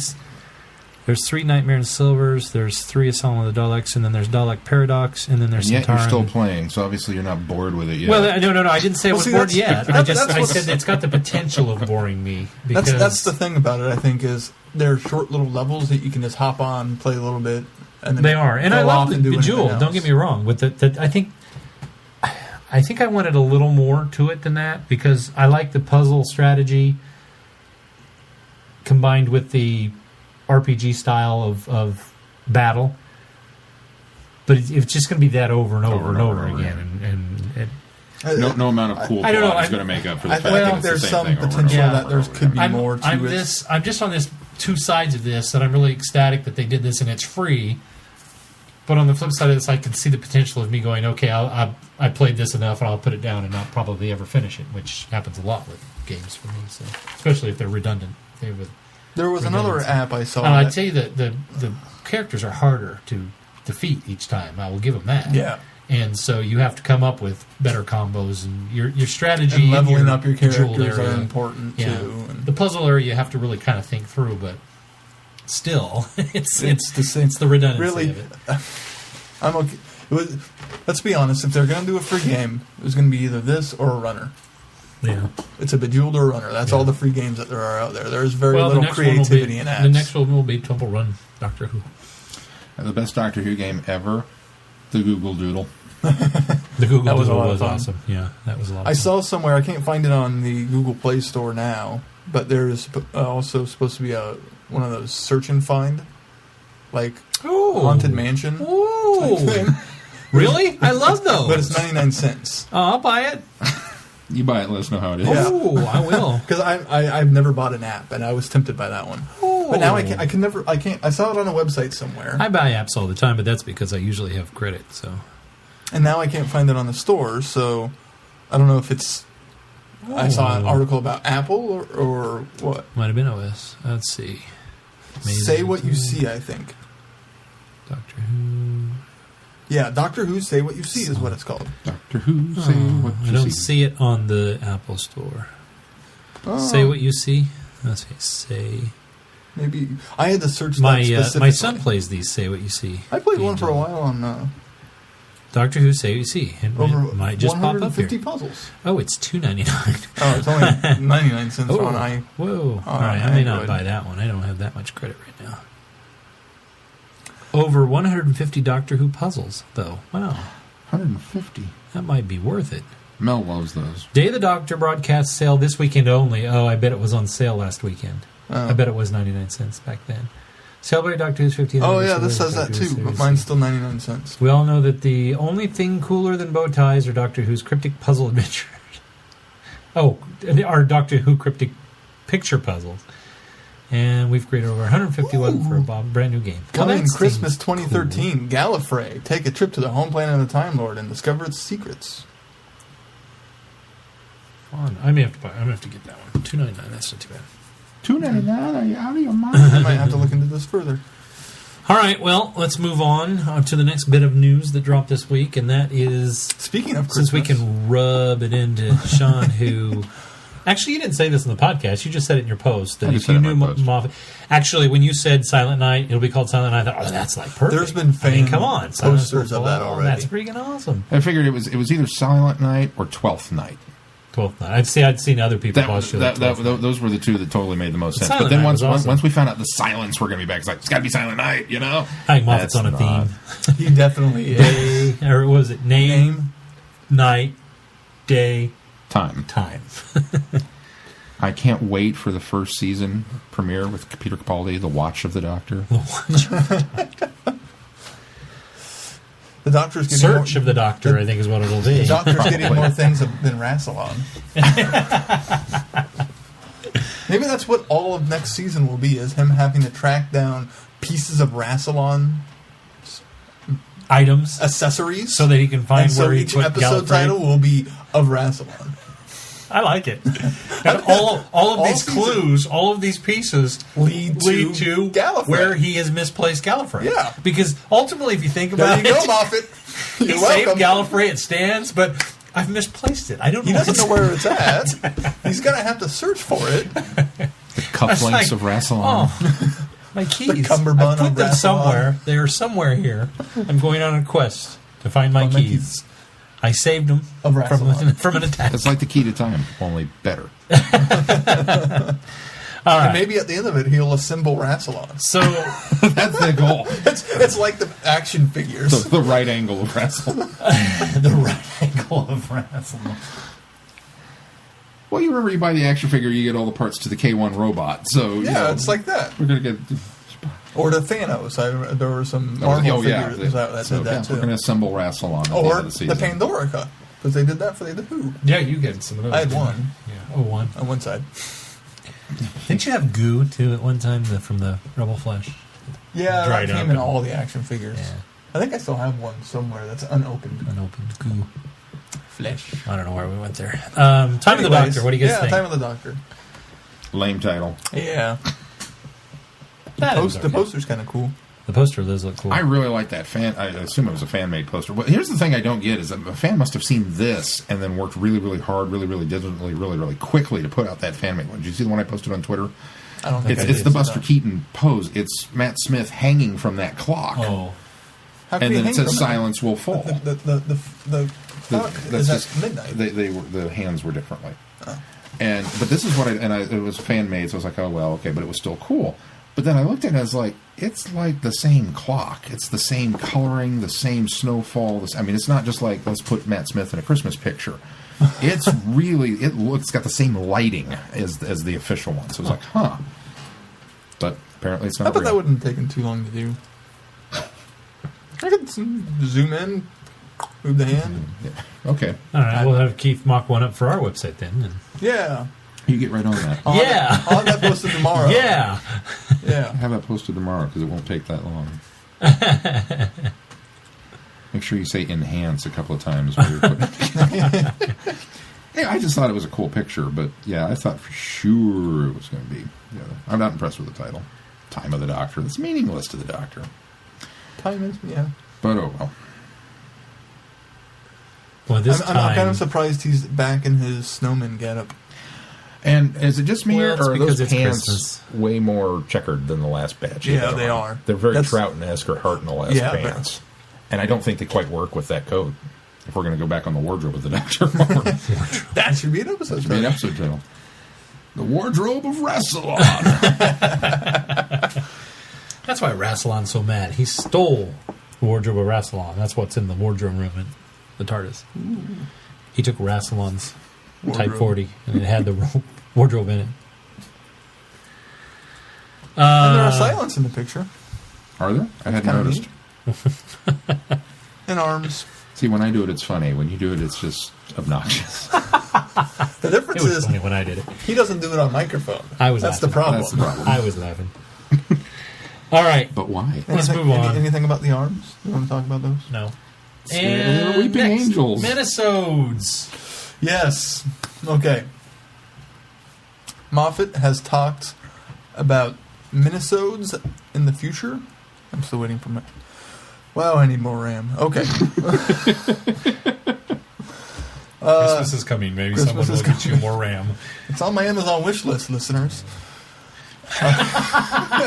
There's 3 Nightmare in Silvers, there's 3 Asylum of the Daleks, and then there's Dalek Paradox, and then there's Santaran. And yet Santaran. you're still playing, so obviously you're not bored with it yet. Well, no, I didn't say I was bored yet. I said it's got the potential of boring me. Because that's the thing about it, I think, is they're short little levels that you can just hop on, play a little bit, and then they are. And I love the Bejeweled, don't get me wrong. With I think I wanted a little more to it than that, because I like the puzzle strategy combined with the RPG style of battle, but it's just going to be that over and over again. No amount of cool plot is going to make up for the fact that it's there's the same some thing potential over that there could be more to I'm it. I'm just on this 2 sides of this that I'm really ecstatic that they did this and it's free. But on the flip side of this, I can see the potential of me going, okay, I played this enough, and I'll put it down and not probably ever finish it, which happens a lot with games for me. So especially if they're redundant. There was another app I saw. I'd say that the characters are harder to defeat each time. I will give them that. Yeah. And so you have to come up with better combos, and your strategy and leveling up your characters area are important too. And the puzzle area you have to really kind of think through, but still, it's the redundancy really, of it. I'm okay. Let's be honest. If they're going to do a free game, it was going to be either this or a runner. Yeah, it's a Bejeweled or a runner. That's all the free games that there are out there. There's very little creativity in apps. The next one will be Temple Run Doctor Who. The best Doctor Who game ever, the Google Doodle. The Google Doodle was awesome. Yeah, that was a lot of fun. I saw somewhere, I can't find it on the Google Play Store now, but there's also supposed to be one of those search and find, like Haunted Mansion type thing. Really? I love those. But it's 99 cents. Oh, I'll buy it. You buy it, let us know how it is. Yeah. Oh, I will. Because I've never bought an app, and I was tempted by that one. Oh. But now I can't. I saw it on a website somewhere. I buy apps all the time, but that's because I usually have credit. So. And now I can't find it on the stores, so I don't know if it's... Oh. I saw an article about Apple or what. Might have been OS. Let's see. Say What You See, I think. Doctor Who... Yeah, Doctor Who Say What You See is what it's called. Doctor Who Say What You See. I don't see it on the Apple Store. Say What You See. Let's see. Say. Maybe I had to search that specifically. My son plays these Say What You See. I played one for a while on Doctor Who Say What You See. It might just pop up here. 150 puzzles. Oh, it's $2.99. Oh, it's only 99 cents on I. Whoa! All right, I may not buy that one. I don't have that much credit right now. Over 150 Doctor Who puzzles, though. Wow. 150. That might be worth it. Mel loves those. Day of the Doctor broadcast sale this weekend only. Oh, I bet it was on sale last weekend. Oh. I bet it was 99 cents back then. Celebrate Doctor Who's 50th. Oh, yeah, this says that too, but mine's still 99 cents. We all know that the only thing cooler than bow ties are Doctor Who's cryptic puzzle adventures. Oh, are Doctor Who cryptic picture puzzles. And we've created over 151 for a brand new game. Coming That Christmas seems 2013, Gallifrey. Take a trip to the home planet of the Time Lord and discover its secrets. cool. Fun. I may have to get that one. $2.99. That's not too bad. $2.99? Are you out of your mind? I might have to look into this further. All right, well, let's move on to the next bit of news that dropped this week, and that is... Speaking of Christmas... Since we can rub it into Sean, who... Actually, you didn't say this in the podcast. You just said it in your post. That if you knew Moffat... Actually, when you said Silent Night, it'll be called Silent Night, I thought, oh, that's like perfect. There's been come on. posters of that already. That's freaking awesome. I figured it was either Silent Night or Twelfth Night. 12th Night. I'd seen other people post those were the two that totally made the most sense. Silent But then Night once was awesome. once we found out the silence were going to be back, it's like, it's got to be Silent Night, you know? I think Moffat's on a theme. He definitely is. Day, or was it name, night, day, Time. I can't wait for the first season premiere with Peter Capaldi, The Watch of the Doctor. The Doctor's getting Search of the Doctor, I think, is what it'll be. The Doctor's getting more things than Rassilon. Maybe that's what all of next season will be, is him having to track down pieces of Rassilon Items. accessories. So that he can find and where so he each put episode Gallifrey. title will be of Rassilon. I like it. And all of these season clues, all of these pieces lead to Gallifrey. where he has misplaced Gallifrey. Yeah. Because ultimately, if you think There about you it, go, Moffat. he You're saved welcome. Gallifrey, it stands, but I've misplaced it. I don't know. He doesn't know where it's at. He's going to have to search for it. The cufflinks of Rassilon. Oh, my keys. The cummerbund I put of them Rassilon. somewhere. They are somewhere here. I'm going on a quest to find my keys. I saved them Of Rassilon. from an attack. It's like the Key to Time, only better. All right. And maybe at the end of it, he'll assemble Rassilon. So That's the goal. It's like the action figures. The right angle of Rassilon. the right angle of Rassilon. Well, you remember you buy the action figure, you get all the parts to the K1 robot. So Yeah, it's like that. we're gonna get. Or the Thanos. There were some Marvel figures that So, did that we're too. gonna assemble Rassilon at the end Or of the season. the Pandorica, because they did that for the Who Yeah, you get some of those. I had didn't one. you? Yeah. Oh, one. on one side. Didn't you have goo too at one time from the Rebel Flesh? Yeah, Dried that up came in and- all the action figures. Yeah, I think I still have one somewhere that's unopened. unopened goo. Flesh. I don't know where we went there. Time of the Anyways, Doctor. What do you guys think? Time of the Doctor. Lame title. Yeah. That is The okay. poster's kind of cool. The poster does look cool. I really like that fan. I assume it was a fan-made poster. But here's the thing I don't get is that a fan must have seen this and then worked really, really hard, really, really diligently, really, really quickly to put out that fan-made one. Did you see the one I posted on Twitter? I don't think It's the Buster Keaton pose. It's Matt Smith hanging from that clock. Oh, How can And he then it hang says from "Silence will fall." The clock is at midnight. They were, the hands were differently. But this is what it was fan made, so I was like, oh well, okay, but it was still cool. But then I looked at it and I was like, it's like the same clock. It's the same coloring, the same snowfall. It's not just like, let's put Matt Smith in a Christmas picture. It's really, it's got the same lighting as the official one. So I was like, huh. But apparently it's not I bet real. that wouldn't have taken too long to do. I could zoom in, move the hand. Yeah. Okay. all right. We'll have Keith mock one up for our website then. And Yeah. You get right on that. I'll have that posted tomorrow. yeah. Yeah. Have that posted tomorrow because it won't take that long. Make sure you say enhance a couple of times while you're putting it together. Yeah, I just thought it was a cool picture, but yeah, I thought for sure it was going to be. Yeah, I'm not impressed with the title. Time of the Doctor. It's meaningless to the Doctor. Time is, yeah. But oh well. Well, this I'm kind of surprised he's back in his snowman getup. And is it just me, Well, it's or are because those it's pants Christmas. way more checkered than the last batch? Yeah, they are. They're very That's- Troughton-esque or Hartnell-esque Yeah, pants. And I don't think they quite work with that coat. If we're going to go back on the wardrobe of the Doctor. That should be an episode. Should be an episode title. The Wardrobe of Rassilon. That's why Rassilon's so mad. He stole the wardrobe of Rassilon. That's what's in the wardrobe room in the TARDIS. He took Rassilon's Type Wardrobe. 40, and it had the wardrobe in it. And there are silence in the picture. Are there? I hadn't kinda noticed. And arms. See, when I do it, it's funny. When you do it, it's just obnoxious. The difference It was is funny when I did it. he doesn't do it on microphone. That's the problem. That's the problem. I was laughing. All right. But why? Let's move on. Anything about the arms? You want to talk about those? No. They're weeping angels. Minisodes. Yes. Okay. Moffat has talked about minisodes in the future. I'm still waiting for my... Wow, I need more RAM. Okay. Christmas is coming. Maybe Christmas someone will get you more RAM. It's on my Amazon wish list, listeners.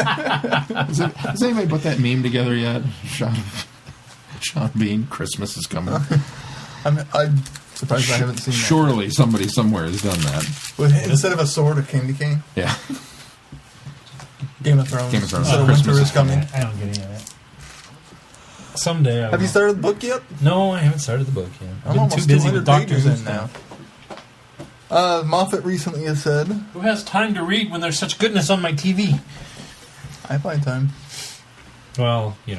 Has anybody put that meme together yet? Sean Bean, Christmas is coming. I'm surprised I haven't seen that. Surely somebody somewhere has done that. Instead of a sword, a candy cane. Yeah. Game of Thrones. Game of Thrones. Instead of Christmas winter is is coming. I don't get any of that. Someday I Have you will. started the book yet? No, I haven't started the book yet. I've I'm been almost too busy 200 with Doctor pages Who in now. Moffat recently has said, Who has time to read when there's such goodness on my TV? I find time. Well, you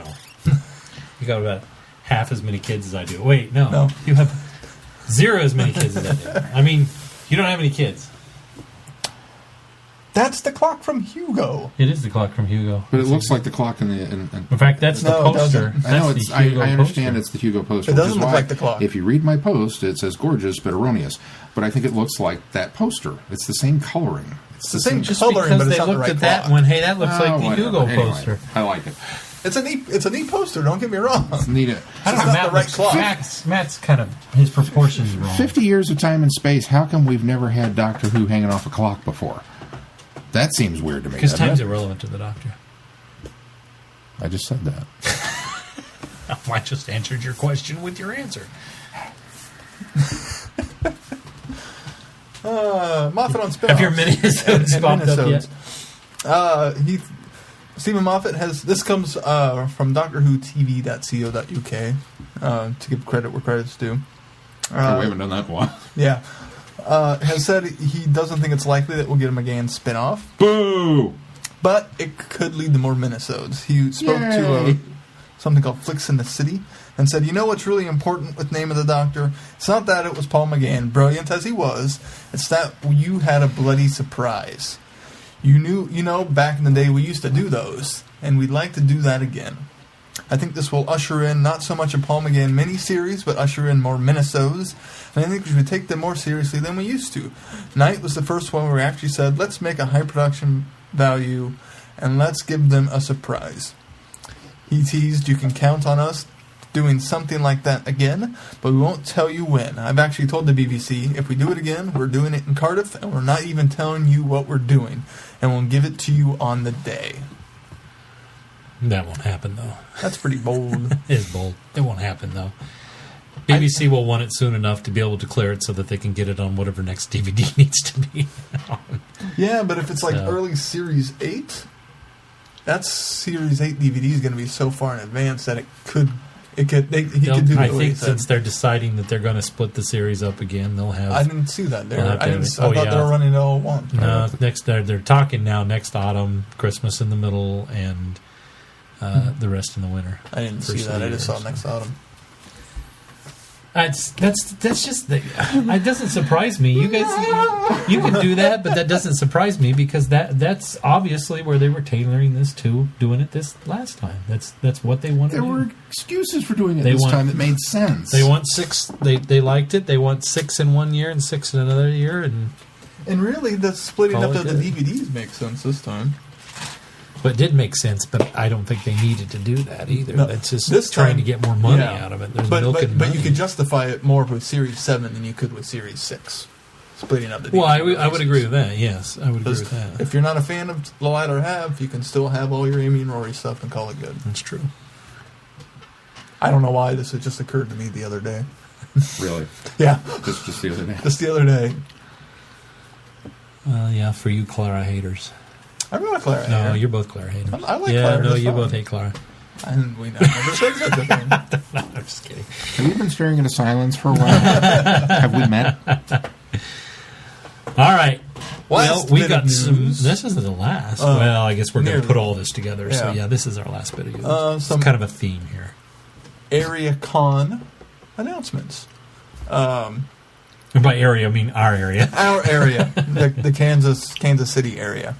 got about half as many kids as I do. Wait, no. No. You have 0 as many kids as I do. I mean, you don't have any kids. That's the clock from Hugo. It is the clock from Hugo. But it looks like the clock in the... In fact, that's No, the it poster. doesn't. I know That's it's. the I Hugo understand poster. it's the Hugo poster. It doesn't which is look why, like the clock. If you read my post, it says gorgeous but erroneous. But I think it looks like that poster. It's the same coloring. It's the same Just coloring, because but it's they not the looked right at that clock. one, hey, that looks like the whatever. Hugo Anyway, poster. I like it. It's a neat poster. Don't get me wrong. Need it. I don't It's know, not the right clock. Matt's kind of, his proportions wrong. 50 years of time and space. How come we've never had Doctor Who hanging off a clock before? That seems weird to me. Because doesn't time's it? irrelevant to the Doctor. I just said that. I just answered your question with your answer. Moffat on spin Have your minisodes popped up yet? Stephen Moffat has... This comes from DoctorWhoTV.co.uk, to give credit where credit's due. We haven't done that in a while. Yeah. Has said he doesn't think it's likely that we'll get a McGann spin-off, Boo! but it could lead to more minisodes. He spoke to Yay. something called Flicks in the City and said, you know what's really important with Name of the Doctor? It's not that it was Paul McGann, brilliant as he was. It's that you had a bloody surprise. You know, back in the day we used to do those, and we'd like to do that again. I think this will usher in not so much a Paul McGann miniseries, but usher in more minisodes. And I think we should take them more seriously than we used to. Night was the first one where we actually said, let's make a high production value and let's give them a surprise. He teased, you can count on us doing something like that again, but we won't tell you when. I've actually told the BBC, if we do it again, we're doing it in Cardiff, and we're not even telling you what we're doing, and we'll give it to you on the day. That won't happen, though. That's pretty bold. It is bold. It won't happen, though. BBC will want it soon enough to be able to clear it so that they can get it on whatever next DVD needs to be on. Yeah, but if it's like So. early Series 8, that Series 8 DVD is going to be so far in advance that he could do I it. think since they're deciding that they're going to split the series up again, they'll have... I didn't see that there. We'll have to I have it. thought they were running it all at once. No, they're talking now next autumn, Christmas in the middle, and the rest in the winter. I didn't First see of that. the I just year, saw next autumn. That's just it doesn't surprise me. You guys, you can do that, but that doesn't surprise me because that's obviously where they were tailoring this to doing it this last time. That's what they wanted. There to were do. excuses for doing it They this want- time that made sense. They want 6. They liked it. They want 6 in one year and 6 in another year, and really, the splitting Call up it of the good. DVDs makes sense this time. but it did make sense. But I don't think they needed to do that either. No, That's just this trying time- to get more money yeah. out of it. There's But milk and money. you could justify it more with Series 7 than you could with Series 6. Splitting up the Well, DVD I would releases. agree with that. Yes, I would agree Because with that. if you're not a fan of The Latter Half, you can still have all your Amy and Rory stuff and call it good. That's true. I don't know why this had just occurred to me the other day. Really? Yeah, Just the other day. just the other day. Yeah, for you Clara haters. I'm not a Clara No, hater. you're both Clara haters. I like yeah, Clara no, just you fine. both hate Clara. And we never said such a thing. I'm just kidding. Have you been staring into silence for a while? Have we met? All right. Last well, we bit got of some. news. This isn't the last. Well, I guess we're going to nearly. put all this together. So, Yeah. yeah, this is our last bit of news. Some it's kind of a theme here. Area Con announcements. And And by area, I mean our area. Our area. the Kansas City area.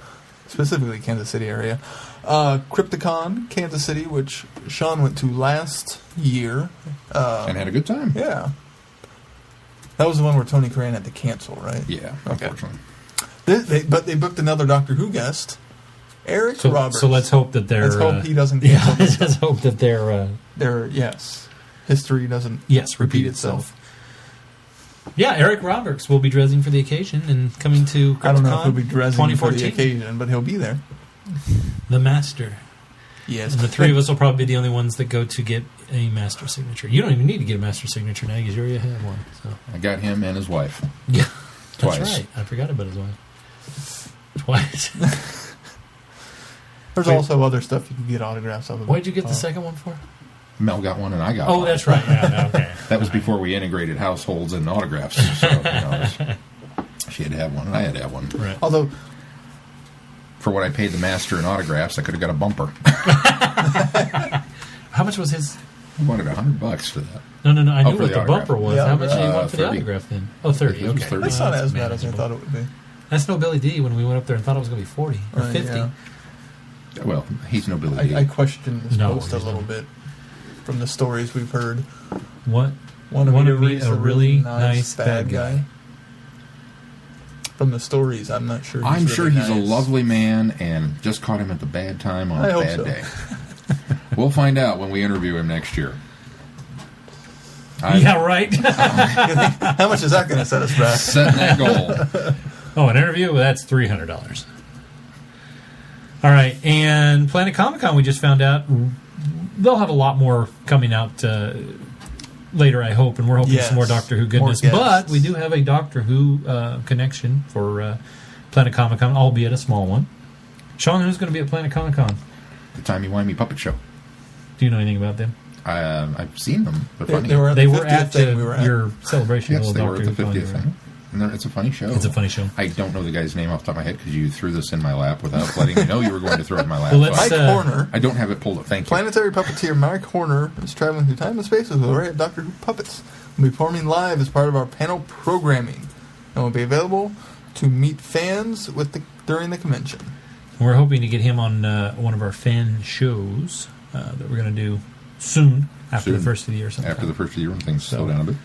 Specifically Kansas City area. Crypticon, Kansas City, which Sean went to last year. And had a good time. Yeah. That was the one where Tony Coran had to cancel, right? Yeah, Okay. unfortunately. But they booked another Doctor Who guest, Eric Roberts. So let's hope that they're... Let's hope he doesn't Yeah, cancel this let's stuff. hope that they're... History doesn't repeat itself. Yeah, Eric Roberts will be dressing for the occasion and coming to CryptoCon I don't know if he'll be dressing for the 2014. occasion, but he'll be there. The Master. Yes. And the three of us will probably be the only ones that go to get a Master signature. You don't even need to get a Master signature now because you already have one. So. I got him and his wife. Yeah, Twice. That's right. I forgot about his wife. Twice. There's also other stuff you can get autographs of. Why'd you get the second one for? Mel got one and I got one. Oh, that's right. Yeah, okay. That was before we integrated households and autographs. So, she had to have one and I had to have one. Right. Although, for what I paid the Master in autographs, I could have got a bumper. How much was his? I wanted $100 for that. No. I knew for what the the autograph. bumper was. Yeah, How much did you want for the 30. autograph then? Oh, 30. It was Okay. 30. that's not Well, as that's bad as I manageable. thought it would be. That's no Billy D when we went up there and thought it was going to be 40 or 50. Yeah. Well, he's no Billy D. I question this No, post a he's little not. bit from the stories we've heard. What? Wanna meet a really nice bad guy. From the stories, I'm not sure. I'm sure he's a nice. lovely man and just caught him at the bad time on I a hope bad so. day. We'll find out when we interview him next year. Yeah, right. How much is that going to set us back? Setting that goal. Oh, an interview? Well, that's $300. All right, and Planet Comic-Con, we just found out, they'll have a lot more coming out later, I hope, and we're hoping Yes. some more Doctor Who goodness. More guests. But we do have a Doctor Who connection for Planet Comic-Con, albeit a small one. Sean, who's going to be at Planet Comic-Con? The Timey-Wimey Puppet Show. Do you know anything about them? I've seen them. They're They- funny. they were- They The were 50th at thing we were at. your celebration Yes, of they were Doctor at the Who. 50th thing. And it's a funny show. It's a funny show. I don't know the guy's name off the top of my head because you threw this in my lap without letting me know you were going to throw it in my lap. Well, let's, So Mike Horner, I don't have it pulled up. Thank you. planetary puppeteer Mike Horner, is traveling through time and space with a array of Doctor Who puppets. Will be performing live as part of our panel programming, and will be available to meet fans during the convention. We're hoping to get him on one of our fan shows that we're going to do soon, after the first of the year. Sometime. After the first of the year when things slow down a bit.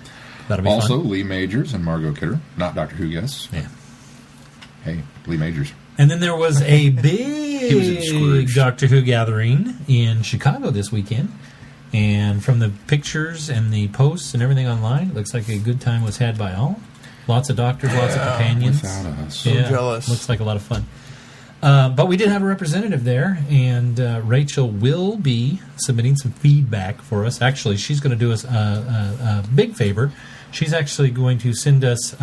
That'll be Also, fun. Lee Majors and Margot Kidder, not Doctor Who guests. Yeah. Hey, Lee Majors. And then there was a was in big Scrooge. Doctor Who gathering in Chicago this weekend. And from the pictures and the posts and everything online, it looks like a good time was had by all. Lots of doctors, lots of companions. Without us. So jealous. Looks like a lot of fun. But we did have a representative there, and Rachel will be submitting some feedback for us. Actually, she's going to do us a big favor. She's actually going to send us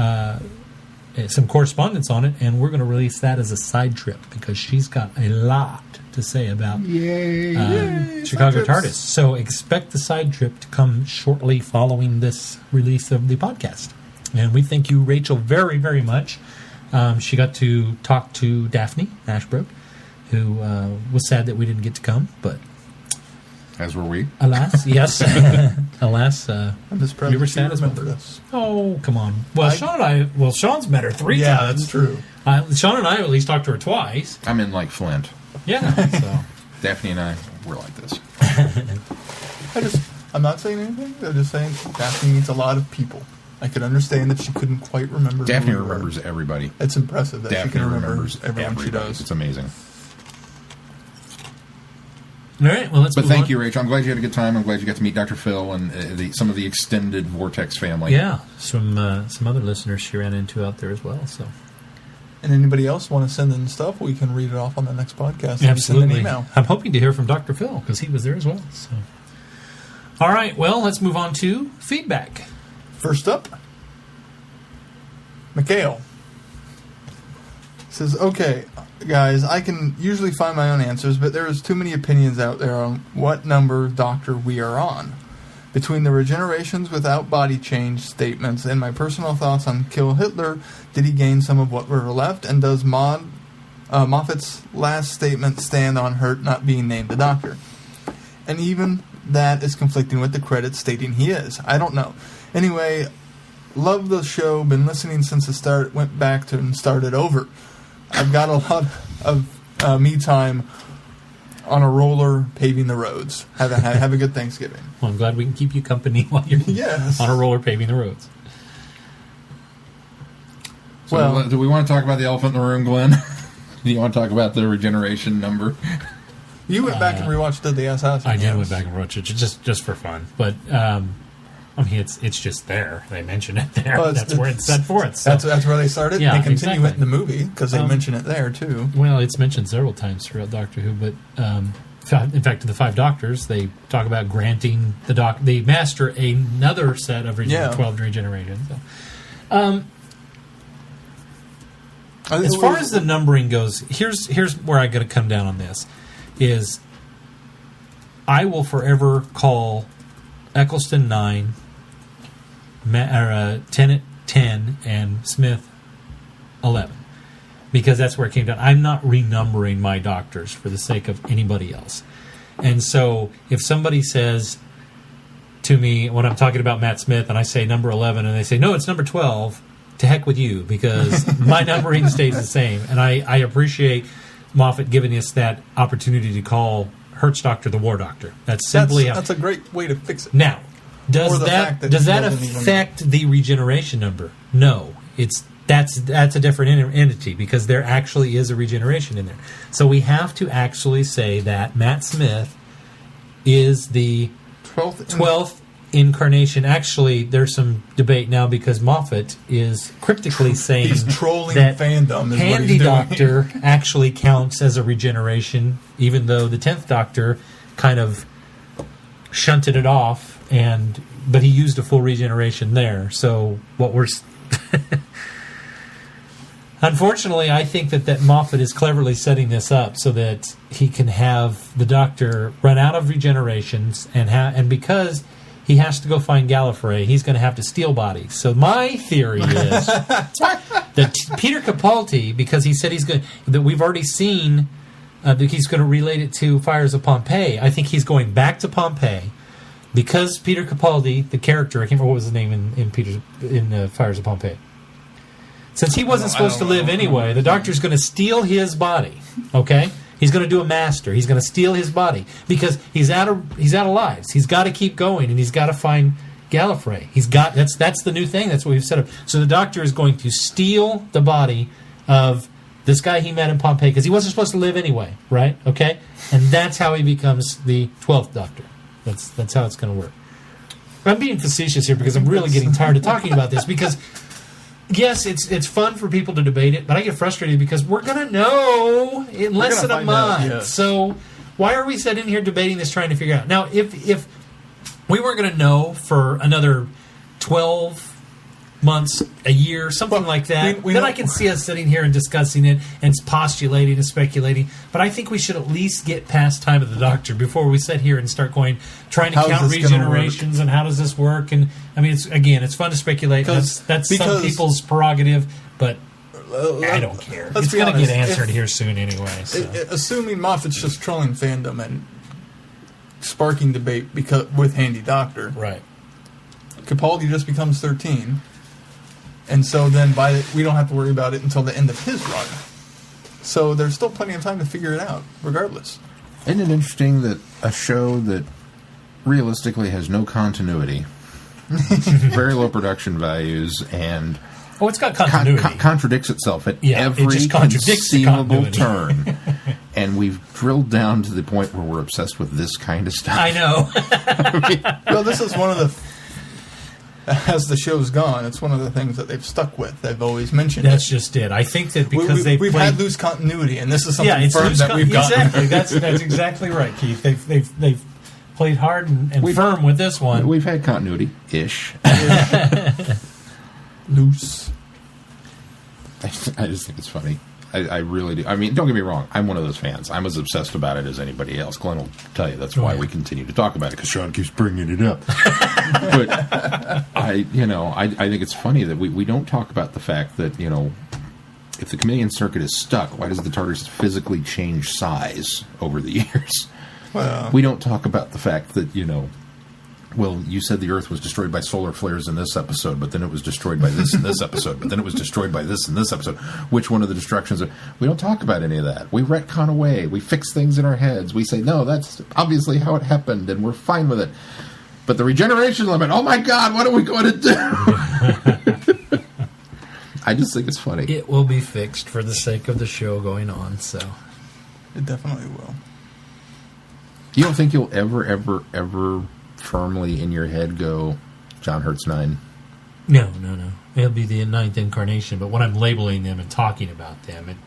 some correspondence on it, and we're going to release that as a side trip because she's got a lot to say about Chicago side trips. TARDIS. So expect the side trip to come shortly following this release of the podcast. And we thank you, Rachel, very, very much. She got to talk to Daphne Ashbrook, who was sad that we didn't get to come, but As were we. alas, yes, alas, I'm just proud you were that sad as well. remembered us. Oh, come on. Well, Sean's met her 3 Yeah, times. that's true. Sean and I at least talked to her twice. I'm in like Flint. Yeah, so Daphne and I, we're like this. I'm not saying anything. I'm just saying Daphne meets a lot of people. I could understand that she couldn't quite remember. Daphne who we were. remembers everybody. It's impressive that she Daphne can remember remembers everyone she everybody. does. It's amazing. all right. Well, let's. But move thank on. you, Rachel. I'm glad you had a good time. I'm glad you got to meet Dr. Phil and some of the extended Vortex family. Yeah, some other listeners she ran into out there as well. So And anybody else want to send in stuff, we can read it off on the next podcast. Send an absolutely, email. I'm hoping to hear from Dr. Phil because he was there as well. So, all right. Well, let's move on to feedback. First up, Mikhail says, "Okay, guys, I can usually find my own answers, but there is too many opinions out there on what number Doctor we are on. Between the regenerations without body change statements and my personal thoughts on Kill Hitler, did he gain some of what were left? And does Moffat's last statement stand on Hurt not being named the Doctor? And even that is conflicting with the credits stating he is. I don't know. Anyway, Love the show. Been listening since the start. Went back to and started over. I've got a lot of me time on a roller paving the roads. Have a good Thanksgiving. Well, I'm glad we can keep you company while you're Yes. on a roller paving the roads. So Well- do we want to talk about the elephant in the room, Glenn? Do you want to talk about the regeneration number? You went back and rewatched the assassin. I did went back and watch it just for fun, but I mean it's just there. They mention it there. Well, that's where it's set forth. So. That's where they started. Yeah, They continue exactly. it in the movie because they mention it there too. Well, it's mentioned several times throughout Doctor Who, but in fact, in the Five Doctors, they talk about granting the Master another set of 12 regeneration. So, as far as the numbering goes, here's where I got to come down on this. Is I will forever call Eccleston 9, Tennant 10, and Smith 11. Because that's where it came down. I'm not renumbering my doctors for the sake of anybody else. And so if somebody says to me, when I'm talking about Matt Smith, and I say number 11, and they say, no, it's number 12, to heck with you, because my numbering stays the same. And I appreciate Moffat giving us that opportunity to call Hertz Doctor the War Doctor. That's simply that's a great way to fix it. Now, does the that fact that does he that doesn't even- affect the regeneration number? No, that's a different entity because there actually is a regeneration in there. So we have to actually say that Matt Smith is the 12th incarnation. Actually, there's some debate now because Moffat is cryptically saying He's trolling that fandom is what Handy he's doing. Doctor actually counts as a regeneration, even though the 10th Doctor kind of shunted it off, but he used a full regeneration there. So what we're unfortunately, I think that Moffat is cleverly setting this up so that he can have the Doctor run out of regenerations, and because he has to go find Gallifrey, he's going to have to steal bodies. So my theory is that Peter Capaldi, because he said that we've already seen that he's going to relate it to Fires of Pompeii. I think he's going back to Pompeii because Peter Capaldi, the character, I can't remember what was his name in Fires of Pompeii. Since he wasn't supposed to live anyway, the Doctor's going to steal his body. Okay, he's going to do a master. He's going to steal his body because he's out of lives. He's got to keep going, and he's got to find Gallifrey. That's the new thing. That's what we've set up. So the Doctor is going to steal the body of this guy he met in Pompeii because he wasn't supposed to live anyway, right? Okay, and that's how he becomes the 12th Doctor. That's how it's going to work. I'm being facetious here because I'm really getting tired of talking about this because. Yes, it's fun for people to debate it, but I get frustrated because we're going to know in less than a month. Yes. So why are we sitting here debating this, trying to figure out? Now, if we weren't going to know for another 12 months, a year, something like that, then I can see us sitting here and discussing it and postulating and speculating. But I think we should at least get past Time of the Doctor before we sit here and start trying to count regenerations and how does this work. And I mean, it's fun to speculate. That's some people's prerogative, but I don't care. It's going to get answered here soon anyway. So. Assuming Moffat's just trolling fandom and sparking debate with Handy Doctor, right? Capaldi just becomes 13. And so then we don't have to worry about it until the end of his run. So there's still plenty of time to figure it out, regardless. Isn't it interesting that a show that realistically has no continuity, very low production values, and it's got continuity. Contradicts itself at it just contradicts conceivable turn. And we've drilled down to the point where we're obsessed with this kind of stuff. I know. Well, this is one of the... As the show's gone, it's one of the things that they've stuck with. They've always mentioned That's just it. I think that because we've had loose continuity, and this is something firm that we've gotten. Exactly. That's exactly right, Keith. They've played hard and firm with this one. We've had continuity-ish. Loose. I just think it's funny. I really do. I mean, don't get me wrong. I'm one of those fans. I'm as obsessed about it as anybody else. Glenn will tell you that's why we continue to talk about it, because Sean keeps bringing it up. But I think it's funny that we don't talk about the fact that, if the Chameleon Circuit is stuck, why does the TARDIS physically change size over the years? Well, we don't talk about the fact that, well, you said the Earth was destroyed by solar flares in this episode, but then it was destroyed by this in this episode, but then it was destroyed by this in this episode. Which one of the destructions? We don't talk about any of that. We retcon away. We fix things in our heads. We say, no, that's obviously how it happened, and we're fine with it. But the regeneration limit, oh my God, what are we going to do? I just think it's funny. It will be fixed for the sake of the show going on, so. It definitely will. You don't think you'll ever firmly in your head go, John Hurt's 9? No. It'll be the 9th incarnation, but when I'm labeling them and talking about them,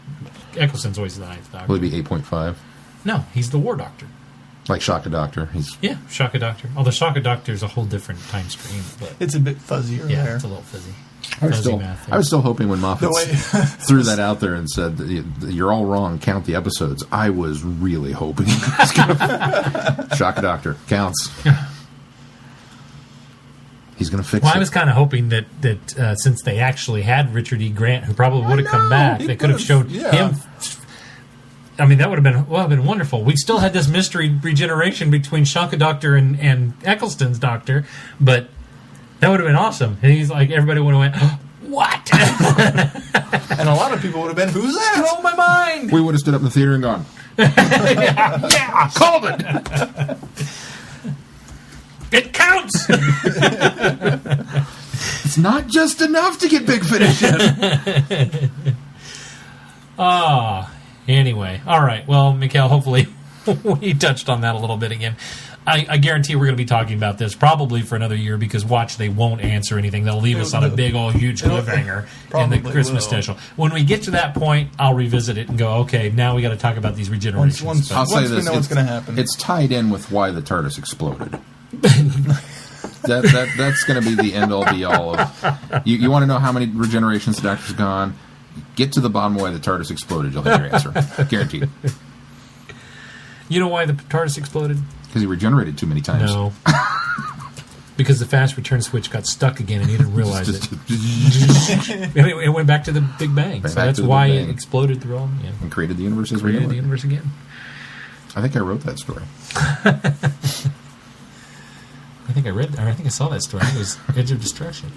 Eccleston's always the 9th Doctor. Will he be 8.5? No, he's the War Doctor. Like Shaka Doctor? Yeah, Shaka Doctor. Although Shaka Doctor is a whole different time stream. But it's a bit fuzzier there. It's a little fuzzy. I was still hoping when Moffat threw that out there and said, you're all wrong, count the episodes. I was really hoping he was going to... Shaka Doctor, counts. He's going to fix it. I was kind of hoping that since they actually had Richard E. Grant, who probably would have come back, they could have showed him. I mean, that would have been wonderful. We still had this mystery regeneration between Shaka Doctor and Eccleston's Doctor, but that would have been awesome. And he's like, everybody would have went, oh, what? And a lot of people would have been, who's that? Blow my mind. We would have stood up in the theater and gone, yeah, called it. It counts. It's not just enough to get Big Finish in. Anyway. All right. Well, Mikhail, hopefully we touched on that a little bit again. I guarantee we're going to be talking about this probably for another year because, watch, they won't answer anything. They'll leave us on a big, old, huge cliffhanger in the Christmas special. When we get to that point, I'll revisit it and go, okay, now we got to talk about these regenerations. Once we know what's going to happen. It's tied in with why the TARDIS exploded. That's going to be the end-all, be-all of... You want to know how many regenerations the Doctor's gone? Get to the bottom of why the TARDIS exploded. You'll have your answer. Guaranteed. You know why the TARDIS exploded? Because he regenerated too many times. No. Because the fast return switch got stuck again and he didn't realize it. It went back to the Big Bang. So that's why it exploded through all... Yeah. And created the universe as we Created know the it. universe again. I think I wrote that story. I think I saw that story. It was Edge of Destruction.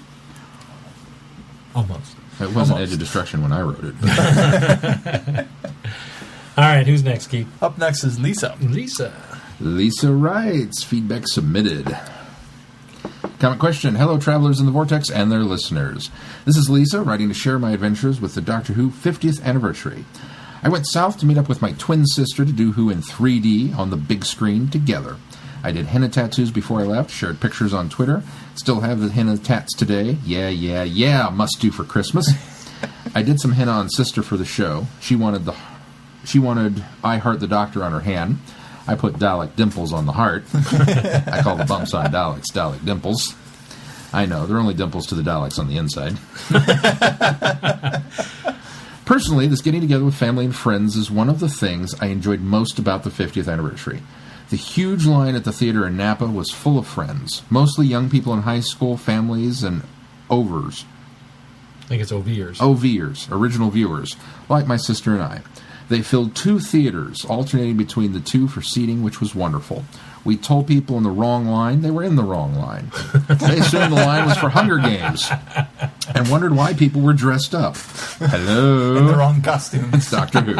Almost. It wasn't Edge of Destruction when I wrote it. All right, who's next, Keith? Up next is Lisa. Lisa writes, feedback submitted. Comment question. Hello, travelers in the Vortex and their listeners. This is Lisa, writing to share my adventures with the Doctor Who 50th anniversary. I went south to meet up with my twin sister to do Who in 3D on the big screen together. I did henna tattoos before I left, shared pictures on Twitter, still have the henna tats today. Yeah, must do for Christmas. I did some henna on Sister for the show. She wanted I Heart the Doctor on her hand. I put Dalek dimples on the heart. I call the bumps on Daleks Dalek dimples. I know, they're only dimples to the Daleks on the inside. Personally, this getting together with family and friends is one of the things I enjoyed most about the 50th anniversary. The huge line at the theater in Napa was full of friends, mostly young people in high school, families, and overs. I think it's OVers. OVers, original viewers, like my sister and I. They filled 2 theaters, alternating between the 2 for seating, which was wonderful. We told people in the wrong line they were in the wrong line. They assumed the line was for Hunger Games and wondered why people were dressed up. Hello. In the wrong costume. It's Doctor Who.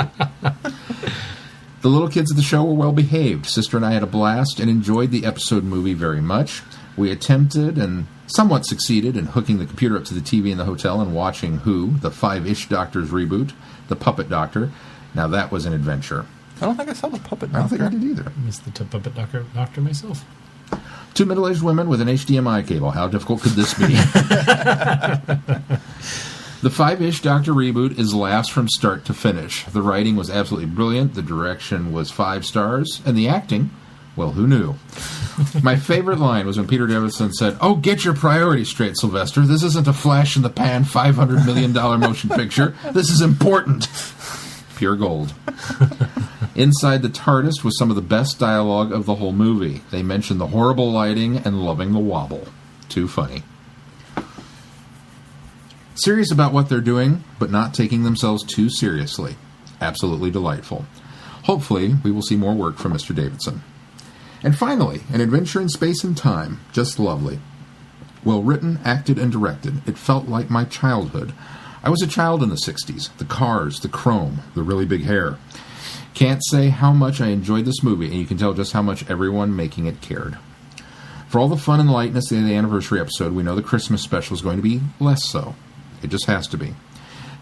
The little kids at the show were well behaved. Sister and I had a blast and enjoyed the episode movie very much. We attempted and somewhat succeeded in hooking the computer up to the TV in the hotel and watching Who, the 5-ish Doctors reboot, The Puppet Doctor. Now that was an adventure. I don't think I saw The Puppet Doctor. I don't think I did either. I missed the Puppet Doctor myself. 2 middle-aged women with an HDMI cable. How difficult could this be? The 5-ish Doctor reboot is laughs from start to finish. The writing was absolutely brilliant, the direction was 5 stars, and the acting, well, who knew? My favorite line was when Peter Davison said, "Oh, get your priorities straight, Sylvester. This isn't a flash-in-the-pan $500 million motion picture. This is important." Pure gold. Inside the TARDIS was some of the best dialogue of the whole movie. They mentioned the horrible lighting and loving the wobble. Too funny. Serious about what they're doing, but not taking themselves too seriously. Absolutely delightful. Hopefully, we will see more work from Mr. Davidson. And finally, An Adventure in Space and Time. Just lovely. Well written, acted, and directed. It felt like my childhood. I was a child in the 60s. The cars, the chrome, the really big hair. Can't say how much I enjoyed this movie, and you can tell just how much everyone making it cared. For all the fun and lightness of the anniversary episode, we know the Christmas special is going to be less so. It just has to be.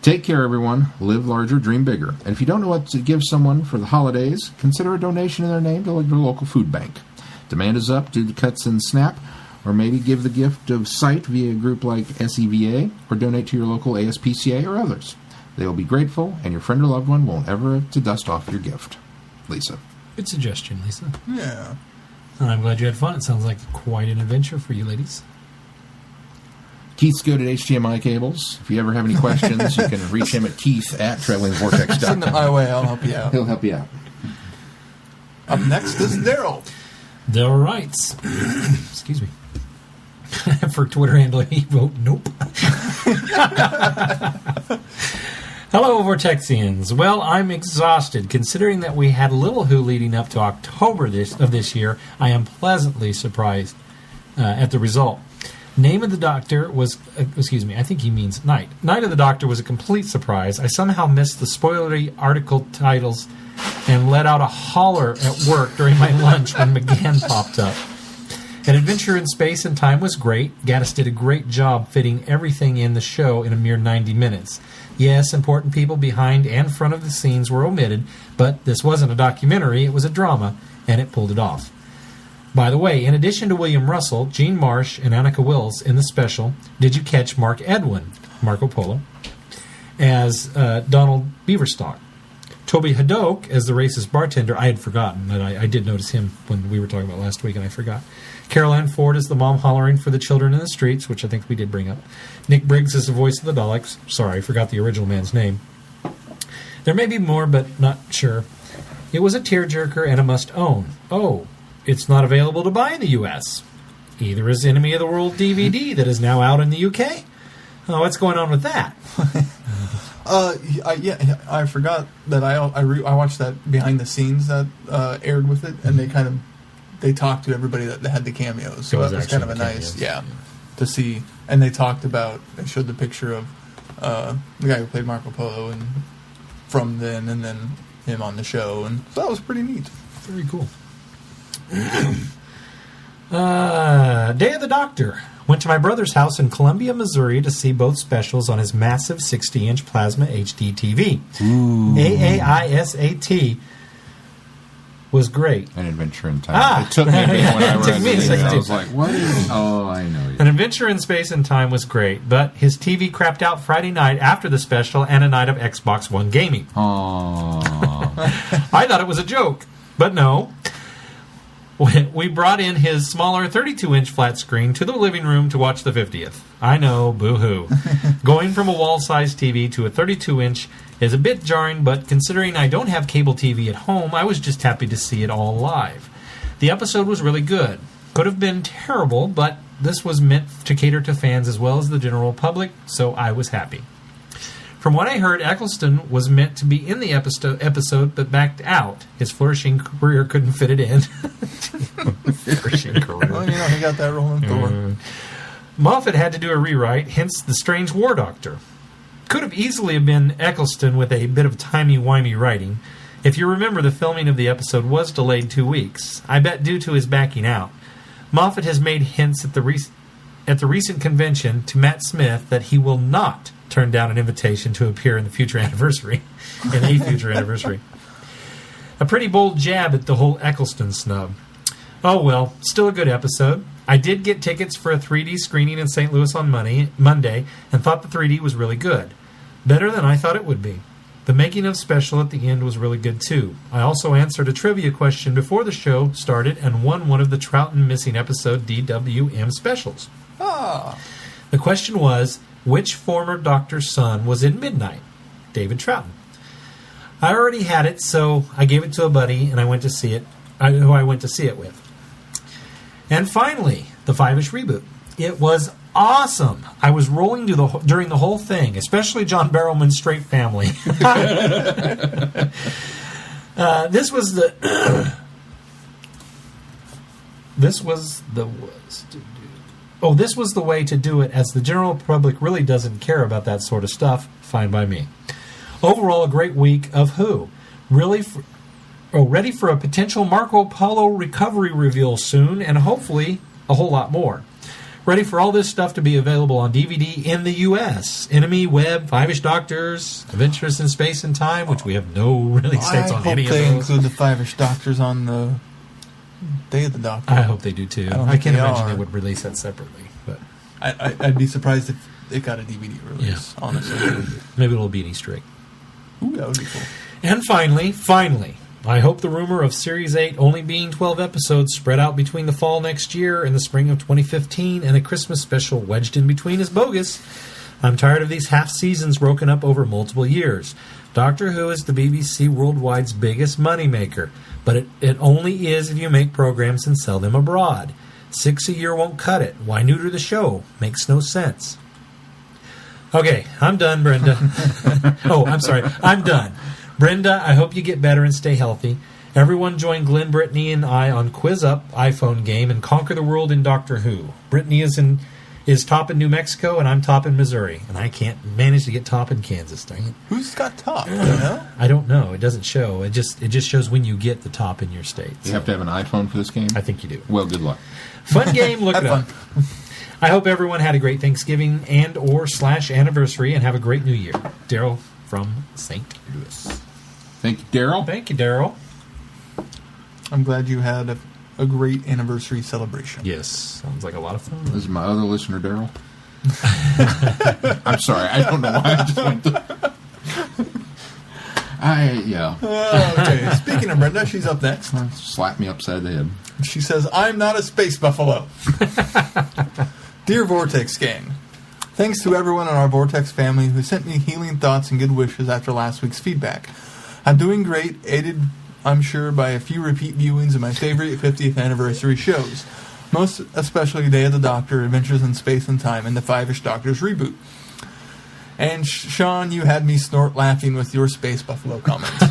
Take care, everyone. Live larger, dream bigger. And if you don't know what to give someone for the holidays, consider a donation in their name to your local food bank. Demand is up due to cuts in SNAP, or maybe give the gift of sight via a group like SEVA, or donate to your local ASPCA or others. They will be grateful, and your friend or loved one won't ever have to dust off your gift. Lisa. Good suggestion, Lisa. Yeah. And I'm glad you had fun. It sounds like quite an adventure for you ladies. Keith's good at HDMI cables. If you ever have any questions, you can reach him at keith@travelingvortex.com. Send it my way. I'll help you out. He'll help you out. Up next is Daryl. Daryl writes, excuse me. For Twitter handle, he wrote, nope. Hello, Vortexians. Well, I'm exhausted. Considering that we had little Who leading up to October of this year, I am pleasantly surprised at the result. Name of the Doctor was, I think he means Night. Night of the Doctor was a complete surprise. I somehow missed the spoilery article titles and let out a holler at work during my lunch when McGann popped up. An Adventure in Space and Time was great. Gaddis did a great job fitting everything in the show in a mere 90 minutes. Yes, important people behind and front of the scenes were omitted, but this wasn't a documentary, it was a drama, and it pulled it off. By the way, in addition to William Russell, Gene Marsh, and Annika Wills in the special, did you catch Mark Edwin, Marco Polo, as Donald Beaverstock? Toby Hadoke as the racist bartender. I had forgotten that I did notice him when we were talking about last week, and I forgot. Carol Ann Ford as the mom hollering for the children in the streets, which I think we did bring up. Nick Briggs as the voice of the Daleks. Sorry, I forgot the original man's name. There may be more, but not sure. It was a tearjerker and a must-own. Oh, it's not available to buy in the U.S. Either is Enemy of the World DVD that is now out in the U.K. Oh, what's going on with that? I forgot that I watched that behind the scenes that aired with it, and they talked to everybody that had the cameos, so that was kind of a nice, to see. And they showed the picture of the guy who played Marco Polo and from then, and then him on the show, and so that was pretty neat. Very cool. Day of the Doctor. Went to my brother's house in Columbia, Missouri to see both specials on his massive 60-inch plasma HD TV. AAISAT was great. An Adventure in Time. It took me a bit when I read it. I was like, what is... Oh, I know you. An Adventure in Space and Time was great, but his TV crapped out Friday night after the special and a night of Xbox One gaming. Aww. I thought it was a joke, but no. We brought in his smaller 32-inch flat screen to the living room to watch the 50th. I know, boo-hoo. Going from a wall-sized TV to a 32-inch is a bit jarring, but considering I don't have cable TV at home, I was just happy to see it all live. The episode was really good. Could have been terrible, but this was meant to cater to fans as well as the general public, so I was happy. From what I heard, Eccleston was meant to be in the episode but backed out. His flourishing career couldn't fit it in. Flourishing career. Well, he got that role in Thor. Moffat had to do a rewrite, hence the strange War Doctor. Could have easily been Eccleston with a bit of timey-wimey writing. If you remember, the filming of the episode was delayed 2 weeks. I bet due to his backing out. Moffat has made hints at the recent convention to Matt Smith that he will not turn down an invitation to appear in the future anniversary. A pretty bold jab at the whole Eccleston snub. Oh well, still a good episode. I did get tickets for a 3D screening in St. Louis on Monday and thought the 3D was really good. Better than I thought it would be. The making of special at the end was really good too. I also answered a trivia question before the show started and won one of the Troughton Missing Episode DWM specials. The question was, which former Doctor's son was in Midnight? David Troughton. I already had it, so I gave it to a buddy, and I went to see it. Who I went to see it with. And finally, the 5-ish reboot. It was awesome. I was rolling during the whole thing, especially John Barrowman's straight family. This was the This was the way to do it, as the general public really doesn't care about that sort of stuff. Fine by me. Overall, a great week of Who. Ready for a potential Marco Polo recovery reveal soon, and hopefully a whole lot more. Ready for all this stuff to be available on DVD in the U.S. Enemy, Web, Five-ish Doctors, Adventures in Space and Time, which we have no release dates on any of those. I hope they include the Five-ish Doctors on the Day of the Doctor. I hope they do too. I can't imagine they would release that separately. But I'd be surprised if it got a DVD release, honestly. Maybe it'll be an Easter egg. Ooh, that would be cool. And finally, I hope the rumor of Series 8 only being 12 episodes spread out between the fall next year and the spring of 2015 and a Christmas special wedged in between is bogus. I'm tired of these half seasons broken up over multiple years. Doctor Who is the BBC Worldwide's biggest moneymaker, but it only is if you make programs and sell them abroad. 6 a year won't cut it. Why neuter the show? Makes no sense. Okay, I'm done, Brenda. I'm sorry. I'm done. Brenda, I hope you get better and stay healthy. Everyone join Glenn, Brittany, and I on Quiz Up iPhone game and conquer the world in Doctor Who. Brittany is top in New Mexico, and I'm top in Missouri. And I can't manage to get top in Kansas, dang it. Who's got top? Do you know? I don't know. It doesn't show. It just shows when you get the top in your state. You have to have an iPhone for this game? I think you do. Well, good luck. Fun game, look it up. I hope everyone had a great Thanksgiving and/or/anniversary and have a great New Year. Daryl from St. Louis. Thank you, Daryl. Thank you, Daryl. I'm glad you had a great anniversary celebration. Yes. Sounds like a lot of fun. This is my other listener, Daryl. I'm sorry. I don't know why I just went to... Okay. Speaking of Brenda, she's up next. Slap me upside the head. She says, I'm not a space buffalo. Dear Vortex gang, thanks to everyone in our Vortex family who sent me healing thoughts and good wishes after last week's feedback. I'm doing great, aided, I'm sure, by a few repeat viewings of my favorite 50th anniversary shows, most especially Day of the Doctor, Adventures in Space and Time, and the Five-ish Doctors reboot. And Sean, you had me snort laughing with your Space Buffalo comments.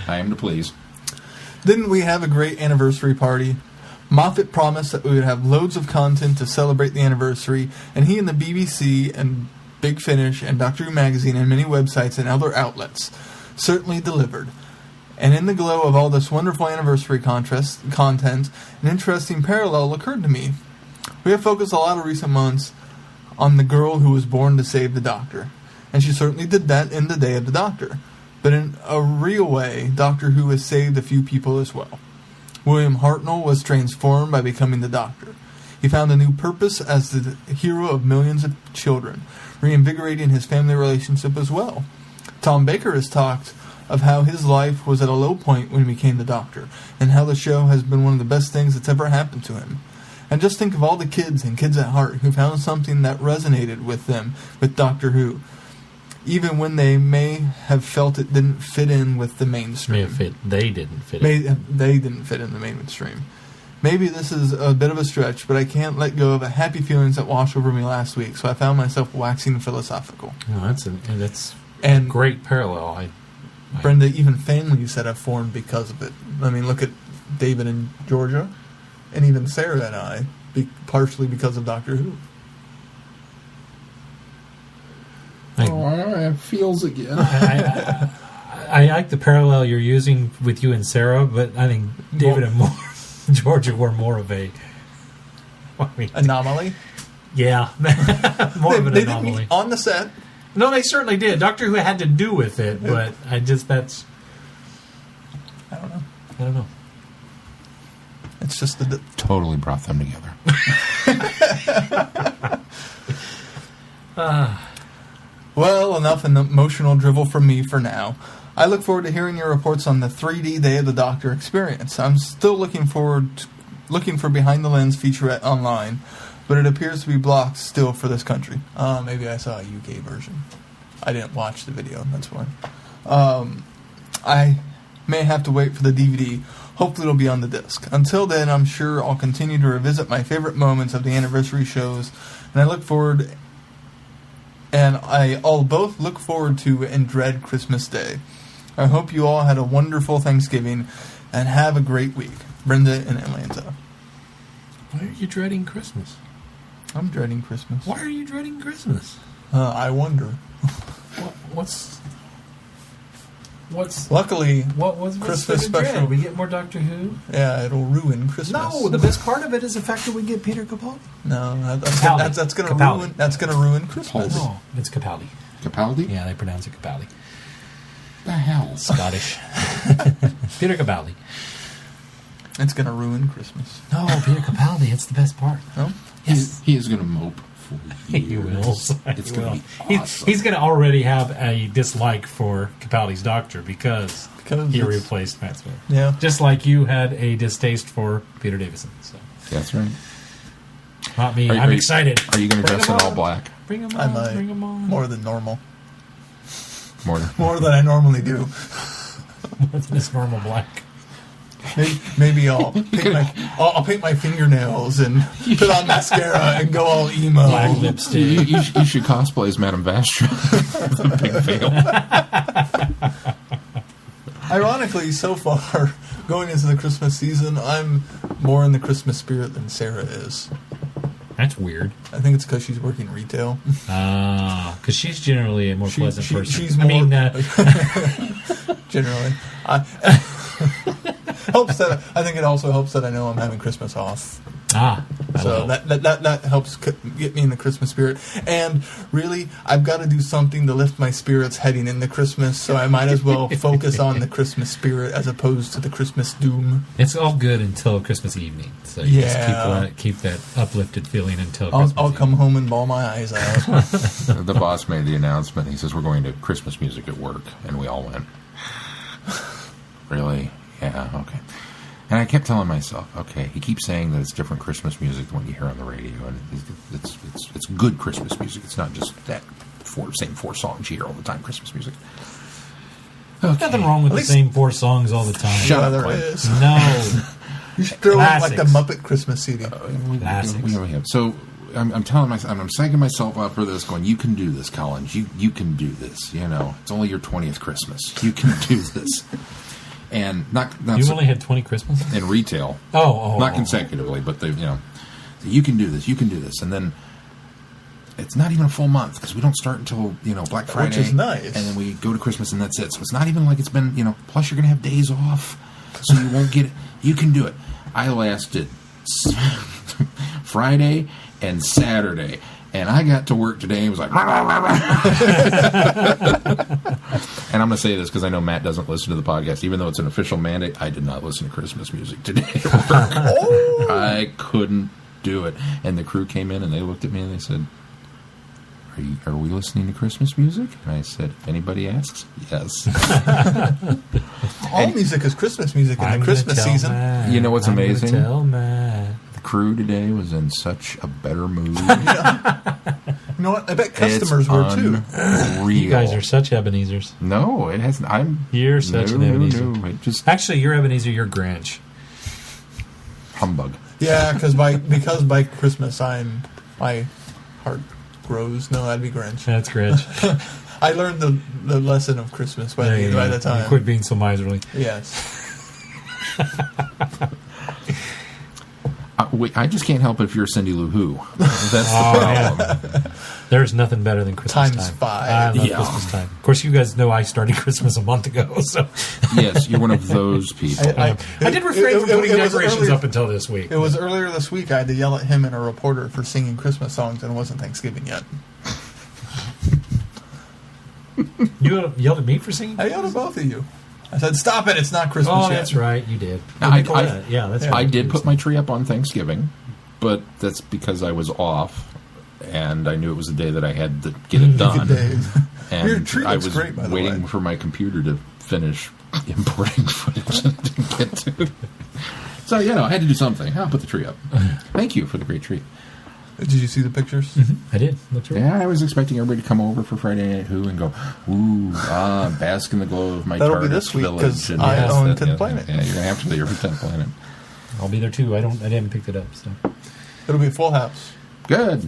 I am to please. Didn't we have a great anniversary party? Moffat promised that we would have loads of content to celebrate the anniversary, and he and the BBC and Big Finish and Doctor Who Magazine and many websites and other outlets certainly delivered. And in the glow of all this wonderful anniversary content, an interesting parallel occurred to me. We have focused a lot of recent months on the girl who was born to save the Doctor, and she certainly did that in the Day of the Doctor. But in a real way, Doctor Who has saved a few people as well. William Hartnell was transformed by becoming the Doctor. He found a new purpose as the hero of millions of children, reinvigorating his family relationship as well. Tom Baker has talked of how his life was at a low point when he became the Doctor, and how the show has been one of the best things that's ever happened to him. And just think of all the kids and kids at heart who found something that resonated with them with Doctor Who, even when they may have felt it didn't fit in with the mainstream. They didn't fit in. They didn't fit in the mainstream. Maybe this is a bit of a stretch, but I can't let go of the happy feelings that washed over me last week, so I found myself waxing philosophical. Oh, that's a great parallel. Brenda, even families that have formed because of it. I mean, look at David and Georgia, and even Sarah and I, partially because of Doctor Who. I have feels again. I like the parallel you're using with you and Sarah, but I think David and Georgia were more of a anomaly. Yeah, more of an anomaly. They didn't meet on the set. No, they certainly did. Doctor Who had to do with it, but I don't know. It's just totally brought them together. Well, enough emotional drivel from me for now. I look forward to hearing your reports on the 3D Day of the Doctor experience. I'm still looking for Behind the Lens featurette online, but it appears to be blocked still for this country. Maybe I saw a UK version. I didn't watch the video, that's why. I may have to wait for the DVD. Hopefully it'll be on the disc. Until then, I'm sure I'll continue to revisit my favorite moments of the anniversary shows, and I'll both look forward to and dread Christmas Day. I hope you all had a wonderful Thanksgiving, and have a great week. Brenda in Atlanta. Why are you dreading Christmas? I'm dreading Christmas. Why are you dreading Christmas? I wonder. What's Luckily, what's Christmas the dread? special. We get more Doctor Who? Yeah, it'll ruin Christmas. No, the best part of it is the fact that we get Peter Capaldi. No, Capaldi. that's going to Capaldi. ruin. That's going to ruin Christmas. Oh, it's Capaldi. Capaldi? Yeah, they pronounce it Capaldi. The hell? Scottish. Peter Capaldi. It's going to ruin Christmas. No, Peter Capaldi. It's the best part. No? Yes. He is going to mope for years. He will. It's going to be awesome. He's going to already have a dislike for Capaldi's Doctor because he replaced Matt Smith. Yeah. Just like you had a distaste for Peter Davison. So. That's right. Not me. I'm excited. Are you going to dress in all black? Bring him I on. might. Bring him on. More than normal. More than I normally do. More than this normal black. Maybe I'll paint my fingernails and put on mascara and go all emo. Black lipstick. You should cosplay as Madame Vastra. The big veil. Ironically, so far, going into the Christmas season, I'm more in the Christmas spirit than Sarah is. That's weird. I think it's because she's working retail. Because she's generally a more pleasant person. She's more... generally. I think it also helps that I know I'm having Christmas off. So that helps get me in the Christmas spirit. And really, I've got to do something to lift my spirits heading into Christmas, so I might as well focus on the Christmas spirit as opposed to the Christmas doom. It's all good until Christmas evening. So you just keep that uplifted feeling until Christmas I'll come home and bawl my eyes out. The boss made the announcement. He says, we're going to Christmas music at work. And we all went, really? Yeah, okay. And I kept telling myself, okay, he keeps saying that it's different Christmas music than what you hear on the radio, and it's good Christmas music. It's not just that same four songs you hear all the time, Christmas music. Okay. Nothing wrong with the same 4 songs all the time. Shut up, there is. No. You should throw in like the Muppet Christmas CD. Classics. So I'm telling myself, I'm psyching myself up for this, going, you can do this, Collins. You can do this. You know, it's only your 20th Christmas. You can do this. And not you only had 20 Christmases in retail. Not consecutively, but you can do this. You can do this, and then it's not even a full month because we don't start until Black Friday, which is nice, and then we go to Christmas, and that's it. So it's not even like it's been Plus, you're gonna have days off, so you won't get it. You can do it. I lasted Friday and Saturday. And I got to work today and was like, and I'm going to say this because I know Matt doesn't listen to the podcast. Even though it's an official mandate, I did not listen to Christmas music today at work. I couldn't do it. And the crew came in and they looked at me and they said, are we listening to Christmas music? And I said, if anybody asks, yes. All music is Christmas music in the Christmas season. Matt. You know what's amazing? Tell Matt. Crew today was in such a better mood. You know what? I bet customers were too. You guys are such Ebenezers. No, it hasn't. You're such an Ebenezer. No, actually, you're Ebenezer. You're Grinch. Humbug. Yeah, because by Christmas my heart grows. No, that'd be Grinch. That's Grinch. I learned the lesson of Christmas by the time. You quit being so miserly. Yes. I just can't help it if you're Cindy Lou Who. That's the problem. There's nothing better than Christmas Times time. 5. I love Christmas time. Of course, you guys know I started Christmas a month ago. So yes, you're one of those people. I did refrain from putting decorations up until this week. It was earlier this week. I had to yell at him and a reporter for singing Christmas songs, and it wasn't Thanksgiving yet. You yelled at me for singing? I yelled at both of you. I said, "Stop it! It's not Christmas yet." Oh, that's right. You did. I did put my tree up on Thanksgiving, but that's because I was off, and I knew it was the day that I had to get it done. And your tree I looks was great, by the waiting way. for my computer to finish importing footage and didn't get to. So I had to do something. I'll put the tree up. Thank you for the great tree. Did you see the pictures? Mm-hmm. I did. Looked right. Yeah, I was expecting everybody to come over for Friday Night Who and go, ooh, bask in the glow of my That'll be TARDIS this week, village. 'cause I own 10th Planet. Yeah, you're going to have to be here for 10th Planet. I'll be there too. I didn't pick it up. So it'll be a full house. Good.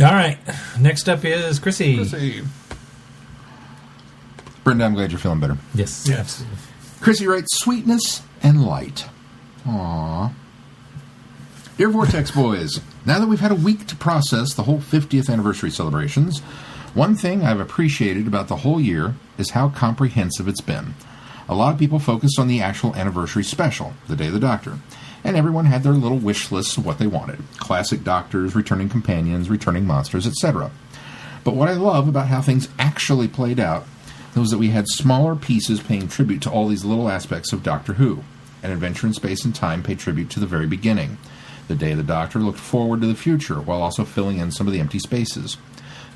All right. Next up is Chrissy. Brenda, I'm glad you're feeling better. Yes. Yes. Chrissy writes, sweetness and light. Aww. Dear Vortex boys, now that we've had a week to process the whole 50th anniversary celebrations, one thing I've appreciated about the whole year is how comprehensive it's been. A lot of people focused on the actual anniversary special, the Day of the Doctor, and everyone had their little wish lists of what they wanted. Classic doctors, returning companions, returning monsters, etc. But what I love about how things actually played out was that we had smaller pieces paying tribute to all these little aspects of Doctor Who. An Adventure in Space and Time paid tribute to the very beginning. The Day of the Doctor looked forward to the future while also filling in some of the empty spaces.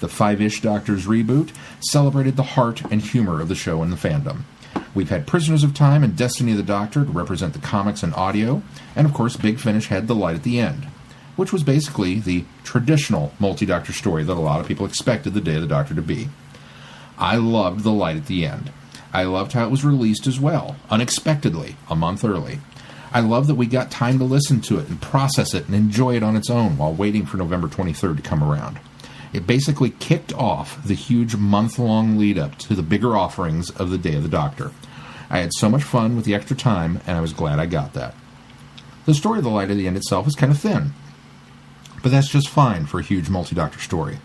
The Five-ish Doctors reboot celebrated the heart and humor of the show and the fandom. We've had Prisoners of Time and Destiny of the Doctor to represent the comics and audio, and of course Big Finish had The Light at the End, which was basically the traditional multi-Doctor story that a lot of people expected the Day of the Doctor to be. I loved The Light at the End. I loved how it was released as well, unexpectedly, a month early. I love that we got time to listen to it and process it and enjoy it on its own while waiting for November 23rd to come around. It basically kicked off the huge month-long lead-up to the bigger offerings of the Day of the Doctor. I had so much fun with the extra time, and I was glad I got that. The story of The Light at the End itself is kind of thin, but that's just fine for a huge multi-Doctor story.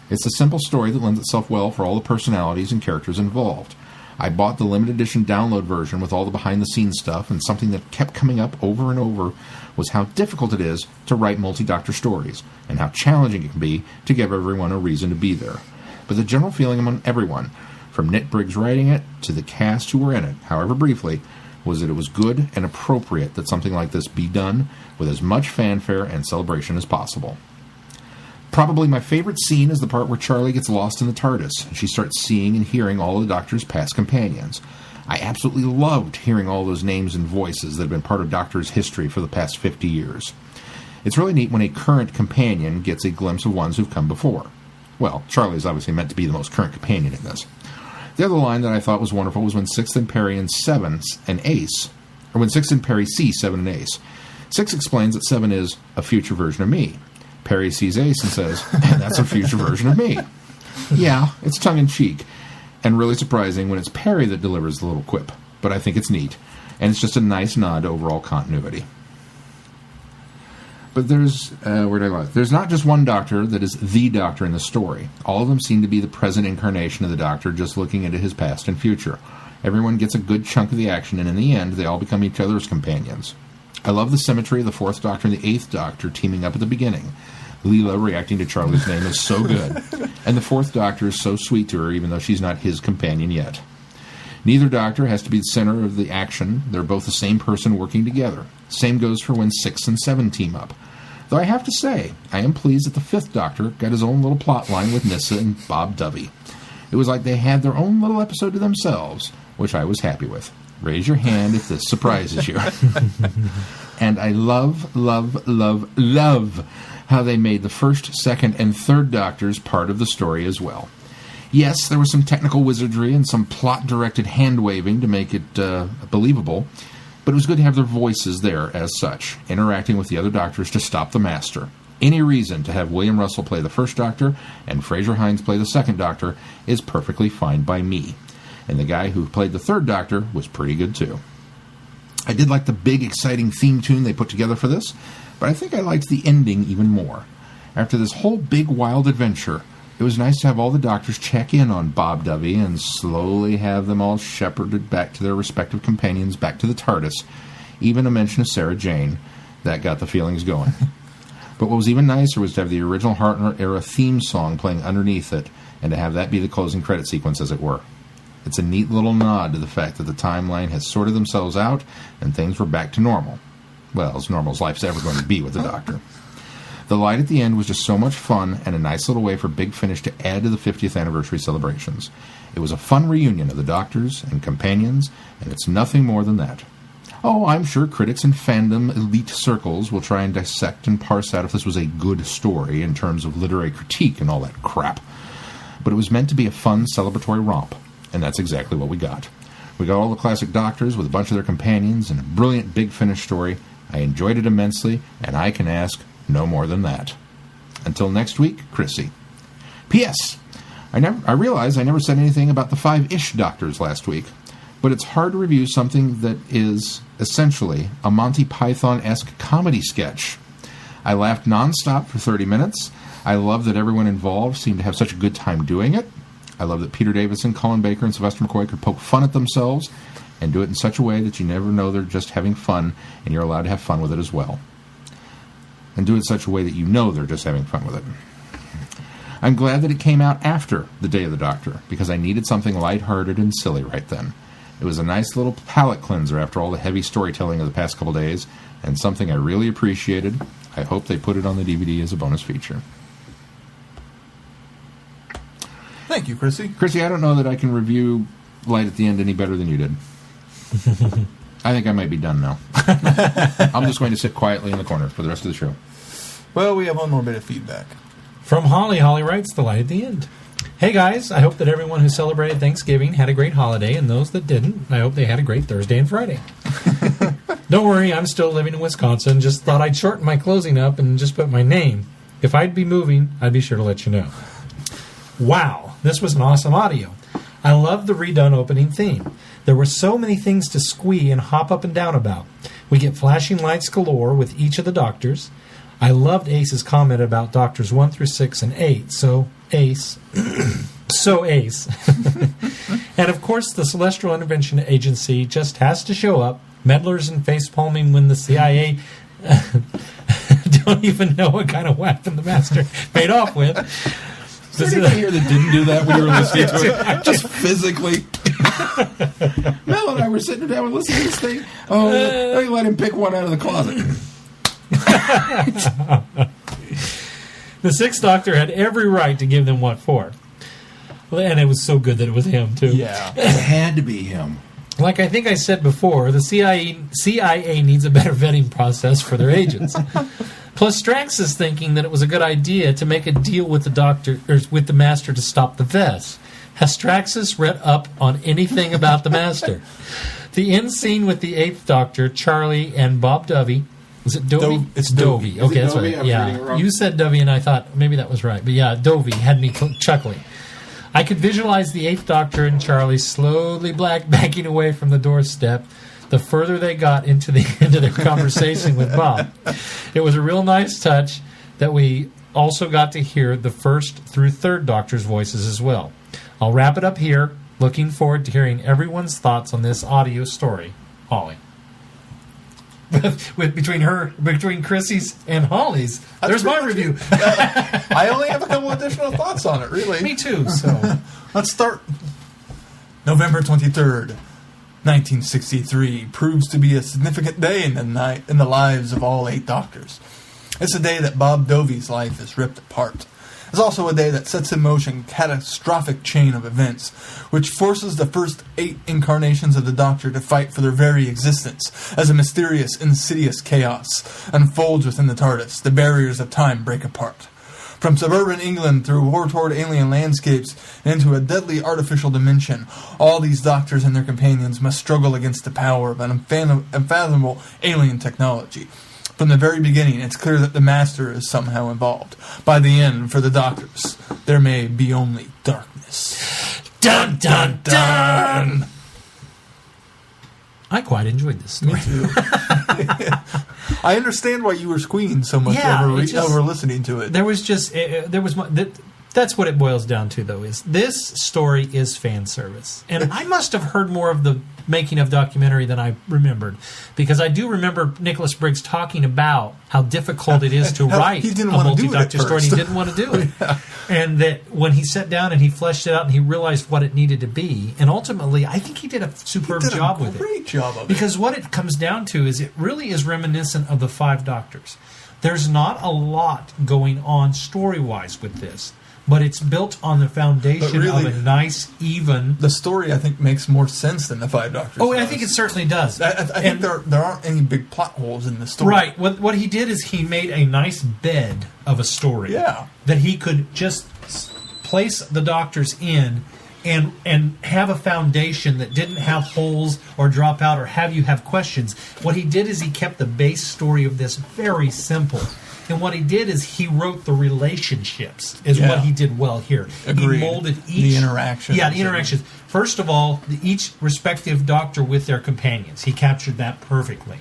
It's a simple story that lends itself well for all the personalities and characters involved. I bought the limited edition download version with all the behind-the-scenes stuff, and something that kept coming up over and over was how difficult it is to write multi-Doctor stories, and how challenging it can be to give everyone a reason to be there. But the general feeling among everyone, from Nick Briggs writing it to the cast who were in it, however briefly, was that it was good and appropriate that something like this be done with as much fanfare and celebration as possible. Probably my favorite scene is the part where Charlie gets lost in the TARDIS, and she starts seeing and hearing all of the Doctor's past companions. I absolutely loved hearing all those names and voices that have been part of Doctor's history for the past 50 years. It's really neat when a current companion gets a glimpse of ones who've come before. Well, Charlie is obviously meant to be the most current companion in this. The other line that I thought was wonderful was when Sixth and Perry and Ace, or when Sixth and Perry see Seven and Ace. Six explains that Seven is a future version of me. Perry sees Ace and says, that's a future version of me. Yeah, it's tongue-in-cheek, and really surprising when it's Perry that delivers the little quip, but I think it's neat, and it's just a nice nod to overall continuity. But there's not just one Doctor that is the Doctor in the story. All of them seem to be the present incarnation of the Doctor, just looking into his past and future. Everyone gets a good chunk of the action, and in the end, they all become each other's companions. I love the symmetry of the Fourth Doctor and the Eighth Doctor teaming up at the beginning. Leela reacting to Charlie's name is so good, and the Fourth Doctor is so sweet to her, even though she's not his companion yet. Neither Doctor has to be the center of the action. They're both the same person working together. Same goes for when 6 and 7 team up. Though I have to say, I am pleased that the Fifth Doctor got his own little plot line with Nyssa and Bob Dovey. It was like they had their own little episode to themselves, which I was happy with. Raise your hand if this surprises you. And I love, love, love, love how they made the first, second, and third Doctors part of the story as well. Yes, there was some technical wizardry and some plot-directed hand-waving to make it believable, but it was good to have their voices there as such, interacting with the other Doctors to stop the Master. Any reason to have William Russell play the first Doctor and Fraser Hines play the second Doctor is perfectly fine by me. And the guy who played the third Doctor was pretty good too. I did like the big, exciting theme tune they put together for this, but I think I liked the ending even more. After this whole big, wild adventure, it was nice to have all the Doctors check in on Bob Dovey and slowly have them all shepherded back to their respective companions, back to the TARDIS. Even a mention of Sarah Jane. That got the feelings going. But what was even nicer was to have the original Hartnell-era theme song playing underneath it, and to have that be the closing credit sequence, as it were. It's a neat little nod to the fact that the timeline has sorted themselves out and things were back to normal. Well, as normal as life's ever going to be with the Doctor. The Light at the End was just so much fun and a nice little way for Big Finish to add to the 50th anniversary celebrations. It was a fun reunion of the Doctors and companions, and it's nothing more than that. Oh, I'm sure critics and fandom elite circles will try and dissect and parse out if this was a good story in terms of literary critique and all that crap. But it was meant to be a fun, celebratory romp. And that's exactly what we got. We got all the classic Doctors with a bunch of their companions and a brilliant Big Finish story. I enjoyed it immensely, and I can ask no more than that. Until next week, Chrissy. P.S. I realize I never said anything about the 5-ish Doctors last week. but it's hard to review something that is essentially a Monty Python-esque comedy sketch. I laughed nonstop for 30 minutes. I love that everyone involved seemed to have such a good time doing it. I love that Peter Davison, Colin Baker, and Sylvester McCoy could poke fun at themselves and do it in such a way that you never know they're just having fun, and you're allowed to have fun with it as well. And do it in such a way that you know they're just having fun with it. I'm glad that it came out after the Day of the Doctor, because I needed something lighthearted and silly right then. It was a nice little palate cleanser after all the heavy storytelling of the past couple days, and something I really appreciated. I hope they put it on the DVD as a bonus feature. Thank you, Chrissy. Chrissy, I don't know that I can review Light at the End any better than you did. I think I might be done now. I'm just going to sit quietly in the corner for the rest of the show. Well, we have one more bit of feedback. From Holly. Holly writes, The Light at the End. Hey guys, I hope that everyone who celebrated Thanksgiving had a great holiday, and those that didn't, I hope they had a great Thursday and Friday. Don't worry, I'm still living in Wisconsin. Just thought I'd shorten my closing up and just put my name. If I'd be moving, I'd be sure to let you know. Wow, this was an awesome audio. I love the redone opening theme. There were so many things to squee and hop up and down about. We get flashing lights galore with each of the doctors. I loved Ace's comment about Doctors 1 through 6 and 8, so Ace. So Ace. And of course, the Celestial Intervention Agency just has to show up, meddlers and facepalming when the CIA don't even know what kind of weapon the Master made off with. Is there anybody here that didn't do that when you were listening to it? Just physically. Mel and I were sitting down and listening to this thing. Oh, let me let him pick one out of the closet. The Sixth Doctor had every right to give them what for. And it was so good that it was him, too. Yeah. It had to be him. Like I think I said before, the CIA needs a better vetting process for their agents. Plus, Strax is thinking that it was a good idea to make a deal with the Doctor, or with the Master, to stop the Vess. Has Straxus read up on anything about the Master? The end scene with the Eighth Doctor, Charlie, and Bob Dovey. Was it Dovey? It's Dovey. Okay, that's Dovey? right. I'm reading it wrong. You said Dovey, and I thought maybe that was right. But yeah, Dovey had me chuckling. I could visualize the Eighth Doctor and Charlie slowly backing away from the doorstep the further they got into the end of their conversation with Bob. It was a real nice touch that we also got to hear the first through third Doctor's voices as well. I'll wrap it up here. Looking forward to hearing everyone's thoughts on this audio story. Holly. Between Chrissy's and Holly's, there's my review. I only have a couple additional thoughts on it, really. Me too. So let's start. November 23rd, 1963 proves to be a significant day in the lives of all 8 Doctors. It's a day that Bob Dovey's life is ripped apart. It's also a day that sets in motion a catastrophic chain of events, which forces the first 8 incarnations of the Doctor to fight for their very existence as a mysterious, insidious chaos unfolds within the TARDIS. The barriers of time break apart. From suburban England through war-torn alien landscapes and into a deadly artificial dimension, all these Doctors and their companions must struggle against the power of an unfathomable alien technology. From the very beginning, it's clear that the Master is somehow involved. By the end, for the Doctors, there may be only darkness. Dun, dun, dun! I quite enjoyed this story. Me too. I understand why you were squealing so much over listening to it. There was just... That's what it boils down to, though, is this story is fan service. And I must have heard more of the making of documentary than I remembered, because I do remember Nicholas Briggs talking about how difficult it is to write a multi-Doctor story, and he didn't want to do it. Yeah. And that when he sat down and he fleshed it out and he realized what it needed to be, and ultimately, I think he did a superb job with it. Great job of it. Because what it comes down to is it really is reminiscent of the 5 Doctors. There's not a lot going on story-wise with this, but it's built on the foundation of a nice, even... The story, I think, makes more sense than the 5 Doctors. Oh, I think it certainly does. I think there aren't any big plot holes in the story. Right. What he did is he made a nice bed of a story. Yeah. That he could just place the Doctors in and have a foundation that didn't have holes or drop out or have you have questions. What he did is he kept the base story of this very simple. And what he did is he wrote the relationships, is what he did well here. Agreed. He molded each... The interactions. Yeah, the interactions. First of all, each respective doctor with their companions. He captured that perfectly.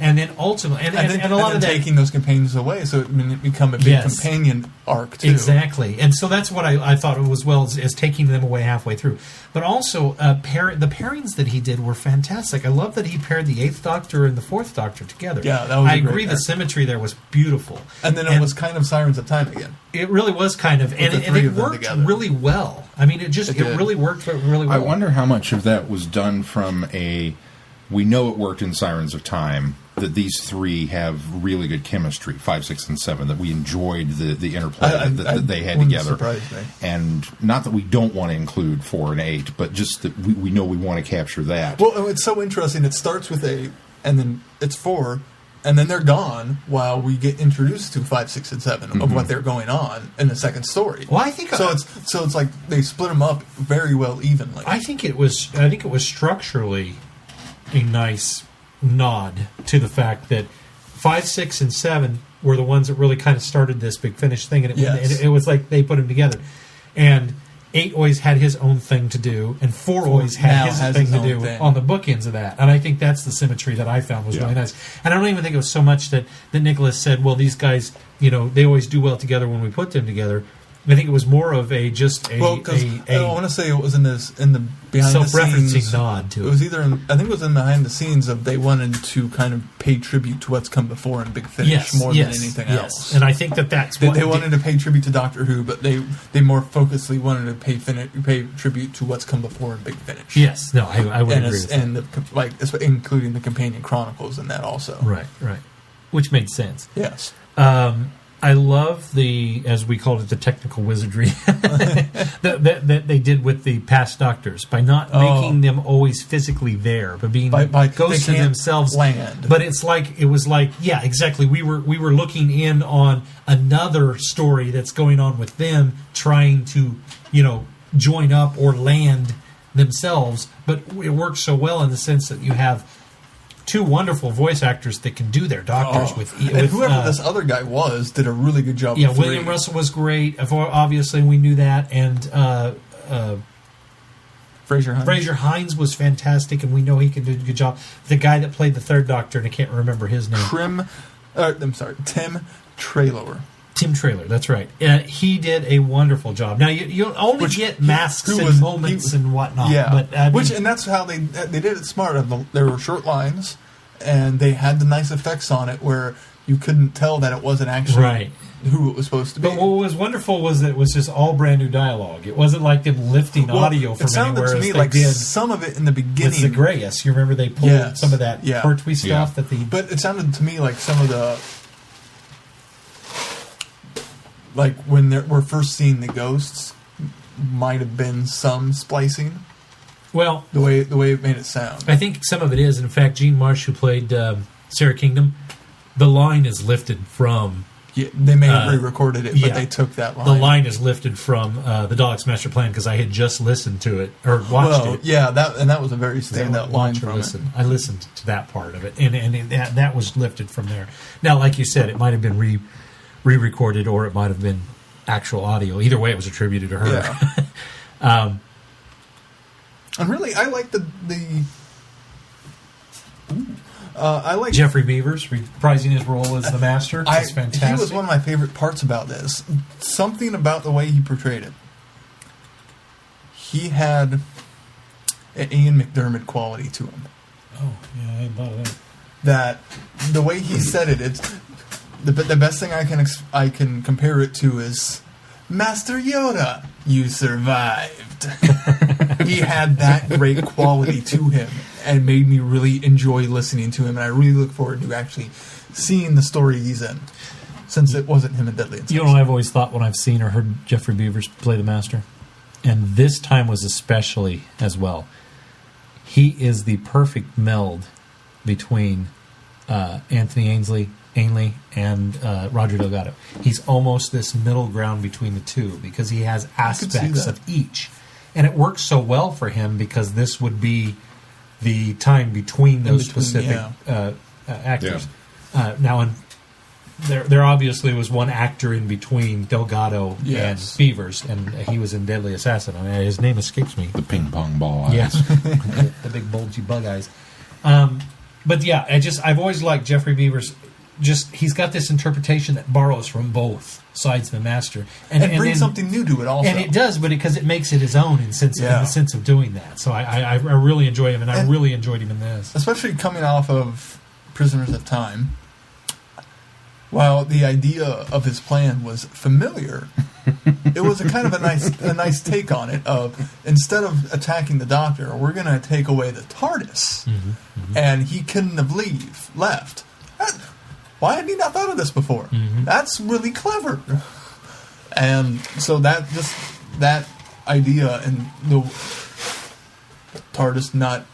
And then ultimately... And a lot of that... taking those companions away, so it become a big companion arc, too. Exactly. And so that's what I thought it was well, as taking them away halfway through. But also, the pairings that he did were fantastic. I love that he paired the 8th Doctor and the 4th Doctor together. Yeah, that was I agree, the symmetry there was beautiful. And then it was kind of Sirens of Time again. It really was kind of, and it worked really well. I mean, it really worked really well. I wonder how much of that was done from we know it worked in Sirens of Time, that these three have really good chemistry, 5, 6, and 7, that we enjoyed the interplay that they had together. Surprise me. And not that we don't want to include 4 and 8, but just that we know we want to capture that. Well, it's so interesting. It starts with 8, and then it's 4, and then they're gone while we get introduced to 5, 6, and 7 of what they're going on in the second story. Well, I think so. It's like they split them up very well evenly. I think it was structurally a nice nod to the fact that 5, 6, and 7 were the ones that really kind of started this Big Finish thing, and it was like they put them together. And 8 always had his own thing to do, and 4 always had his thing to do on the bookends of that. And I think that's the symmetry that I found was really nice. And I don't even think it was so much that Nicholas said, well, these guys, they always do well together when we put them together. I think it was more of I want to say it was in the behind the self-referencing scenes nod to it. It was either I think it was in behind the scenes of they wanted to kind of pay tribute to what's come before in Big Finish more than anything else. And I think that's what they wanted to pay tribute to Doctor Who, but they more focusedly wanted to pay tribute to what's come before in Big Finish. Yes, no, I would agree with that. And including the Companion Chronicles in that also. Right, which made sense. Yes. I love as we called it, the technical wizardry that they did with the past Doctors by not making them always physically there, but being ghosts of themselves. Land. But it was like, yeah, exactly. We were looking in on another story that's going on with them, trying to join up or land themselves. But it works so well in the sense that you have 2 wonderful voice actors that can do their doctors with whoever this other guy was did a really good job. Yeah, William Russell was great. Obviously, we knew that, and Fraser Hines was fantastic, and we know he can do a good job. The guy that played the 3rd Doctor, and I can't remember his name. Tim Traylor. Tim Traylor, that's right. He did a wonderful job. Now you only get masks and moments and whatnot. Yeah, but and that's how they did it smart. There were short lines, and they had the nice effects on it where you couldn't tell that it wasn't actually who it was supposed to be. But what was wonderful was that it was just all brand new dialogue. It wasn't like them lifting audio from anywhere. It sounded to me like some of it in the beginning. With Zagreus, you remember they pulled some of that Pertwee stuff But it sounded to me like some of the. Like when we're first seeing the ghosts, might have been some splicing. Well, the way it made it sound, I think some of it is. In fact, Gene Marsh, who played Sarah Kingdom, the line is lifted from. Yeah, they may have re-recorded it, but they took that line. The line is lifted from the Daleks' Master Plan because I had just listened to it or watched it. Yeah, that was a very standout line from it. I listened to that part of it, and that was lifted from there. Now, like you said, it might have been re-recorded, or it might have been actual audio. Either way, it was attributed to her. Yeah. And really, I like I like Jeffrey Beavers reprising his role as the Master. It's fantastic. He was one of my favorite parts about this. Something about the way he portrayed it. He had an Ian McDermott quality to him. Oh, yeah, I hadn't thought of that. That the way he said it, it's. The best thing I can compare it to is Master Yoda. You survived. He had that great quality to him, and made me really enjoy listening to him. And I really look forward to actually seeing the story he's in, since it wasn't him in Deadly Insects. You know what I've always thought when I've seen or heard Jeffrey Beavers play the Master, and this time was especially as well. He is the perfect meld between Anthony Ainley and Roger Delgado. He's almost this middle ground between the two because he has aspects of each. And it works so well for him because this would be the time between those specific actors. Now, there obviously was one actor in between Delgado Yes. and Beavers, and he was in Deadly Assassin. I mean, his name escapes me. The ping pong ball eyes. Yeah, the big bulgy bug eyes. But yeah, I've always liked Jeffrey Beavers. He's got this interpretation that borrows from both sides of the master, and brings something new to it also. And it does, but because it makes it his own in the sense of doing that. So I really enjoy him, and I really enjoyed him in this, especially coming off of Prisoners of Time. While the idea of his plan was familiar, it was a kind of a nice take on it. Of instead of attacking the Doctor, we're going to take away the TARDIS, and he couldn't have left. Why had he not thought of this before? That's really clever. And so that idea and the TARDIS not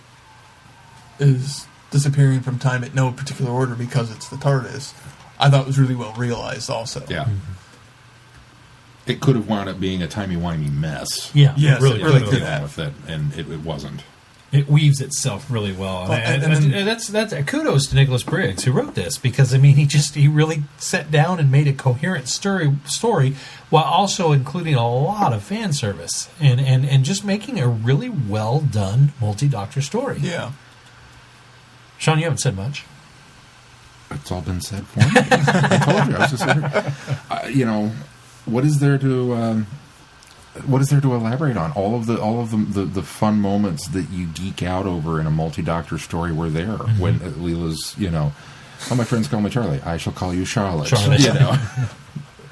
is disappearing from time at no particular order because it's the TARDIS, I thought was really well realized also. Yeah. It could have wound up being a timey-wimey mess. Yeah. Yes, it really could have. With it, and it wasn't. It weaves itself really well. And that's kudos to Nicholas Briggs who wrote this, because I mean he really sat down and made a coherent story while also including a lot of fan service and just making a really well done multi-Doctor story. Yeah. Sean, you haven't said much. It's all been said for me. I told you. I was just what is there to elaborate on? All of the fun moments that you geek out over in a multi-Doctor story were there when Leela's, my friends call me Charlie. I shall call you Charlotte.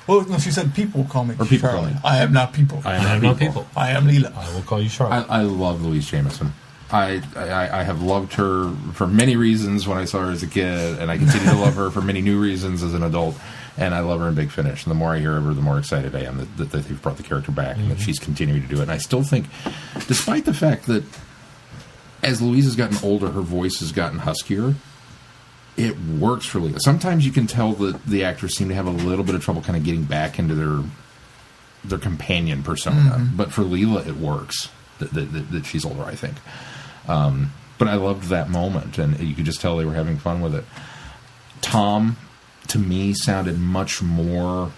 Well, no, she said people call me people Charlie. call me. I am not people. I am not people. I am Leela. I will call you Charlotte. I love Louise Jameson. I have loved her for many reasons when I saw her as a kid, and I continue to love her for many new reasons as an adult, and I love her in Big Finish. And the more I hear of her, the more excited I am that they've brought the character back and that she's continuing to do it. And I still think, despite the fact that as Louise has gotten older, her voice has gotten huskier, it works for Leela. Sometimes you can tell that the actors seem to have a little bit of trouble kind of getting back into their companion persona. But for Leela, it works that she's older, I think. But I loved that moment, and you could just tell they were having fun with it. Tom, to me, sounded much more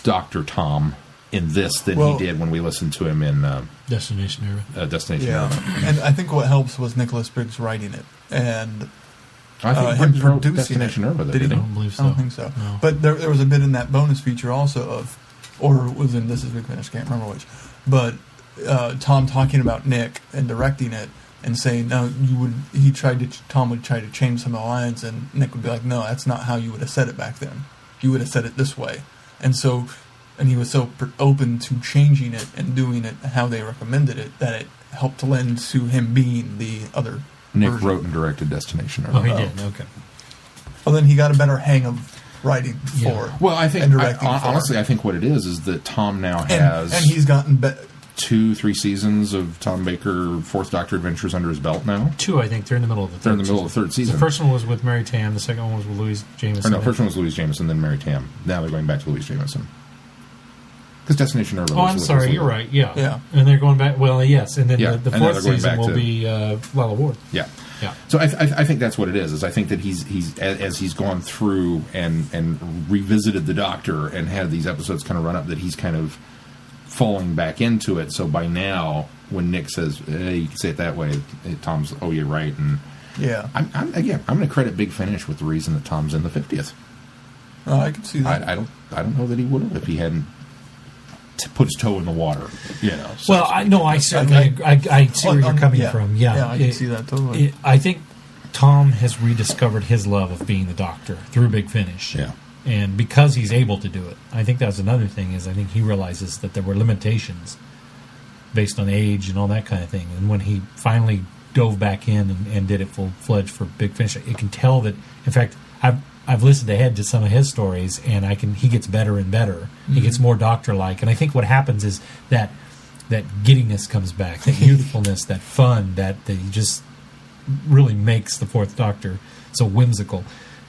Dr. Tom in this than he did when we listened to him in Destination Era. Destination Era. And I think what helps was Nicholas Briggs writing it, and I think him Briggs wrote producing Destination it. Era. Did he? I don't believe so. I don't think so. No. But there was a bit in that bonus feature also of, or it was in This Is Big Finish, can't remember which, but Tom talking about Nick and directing it and saying, no, Tom would try to change some of the lines, and Nick would be like, no, that's not how you would have said it back then. You would have said it this way. And he was so open to changing it and doing it how they recommended it that it helped to lend to him being the other Nick version. wrote and directed Destination Era. Oh, he did. Okay. Well, then he got a better hang of writing for. Well, I think and directing honestly, I think what it is that Tom now has and he's gotten 2-3 seasons of Tom Baker Fourth Doctor adventures under his belt now. 2, I think. They're in the middle of the third. They're in the middle of the third season. The first one was with Mary Tam. The second one was with Louise Jameson. Or no, first one was Louise Jameson, then Mary Tam. Now they're going back to Louise Jameson. Because Destination Era. Oh, I'm sorry. You're right. Yeah. Yeah. And they're going back. Well, yes. And then the and fourth going season back will to- be Lala Ward. Yeah. Yeah. So I think that's what it is I think that he's as he's gone through and revisited the Doctor and had these episodes kind of run up, that he's kind of falling back into it. So by now, when Nick says, hey, you can say it that way, Tom's, oh, you're right. And Yeah. I'm going to credit Big Finish with the reason that Tom's in the 50th. Oh, I can see that. I don't know that he would have if he hadn't put his toe in the water. So Well, I certainly I see where you're coming from. Yeah, I can see that totally. I think Tom has rediscovered his love of being the Doctor through Big Finish. Yeah. And because he's able to do it, I think that's another thing. Is I think he realizes that there were limitations based on age and all that kind of thing. And when he finally dove back in and did it full-fledged for Big Finish, you can tell that. In fact, I've listened ahead to some of his stories, and he gets better and better. Mm-hmm. He gets more Doctor-like, and I think what happens is that giddiness comes back, that youthfulness, that fun, that he just really makes the Fourth Doctor so whimsical.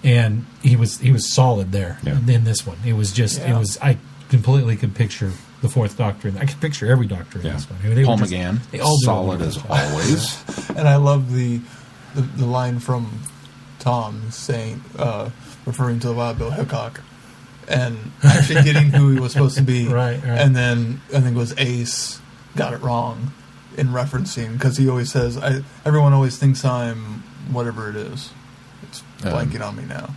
And he was solid there in this one. It was just I completely could picture the Fourth Doctor, and I could picture every Doctor in this one. Paul McGann, they all solid as always. And I love the line from Tom saying, referring to the Wild Bill Hickok, and actually getting who he was supposed to be. Right. And then I think it was Ace got it wrong in referencing, because he always says, everyone always thinks I'm whatever it is. It's blanking on me now.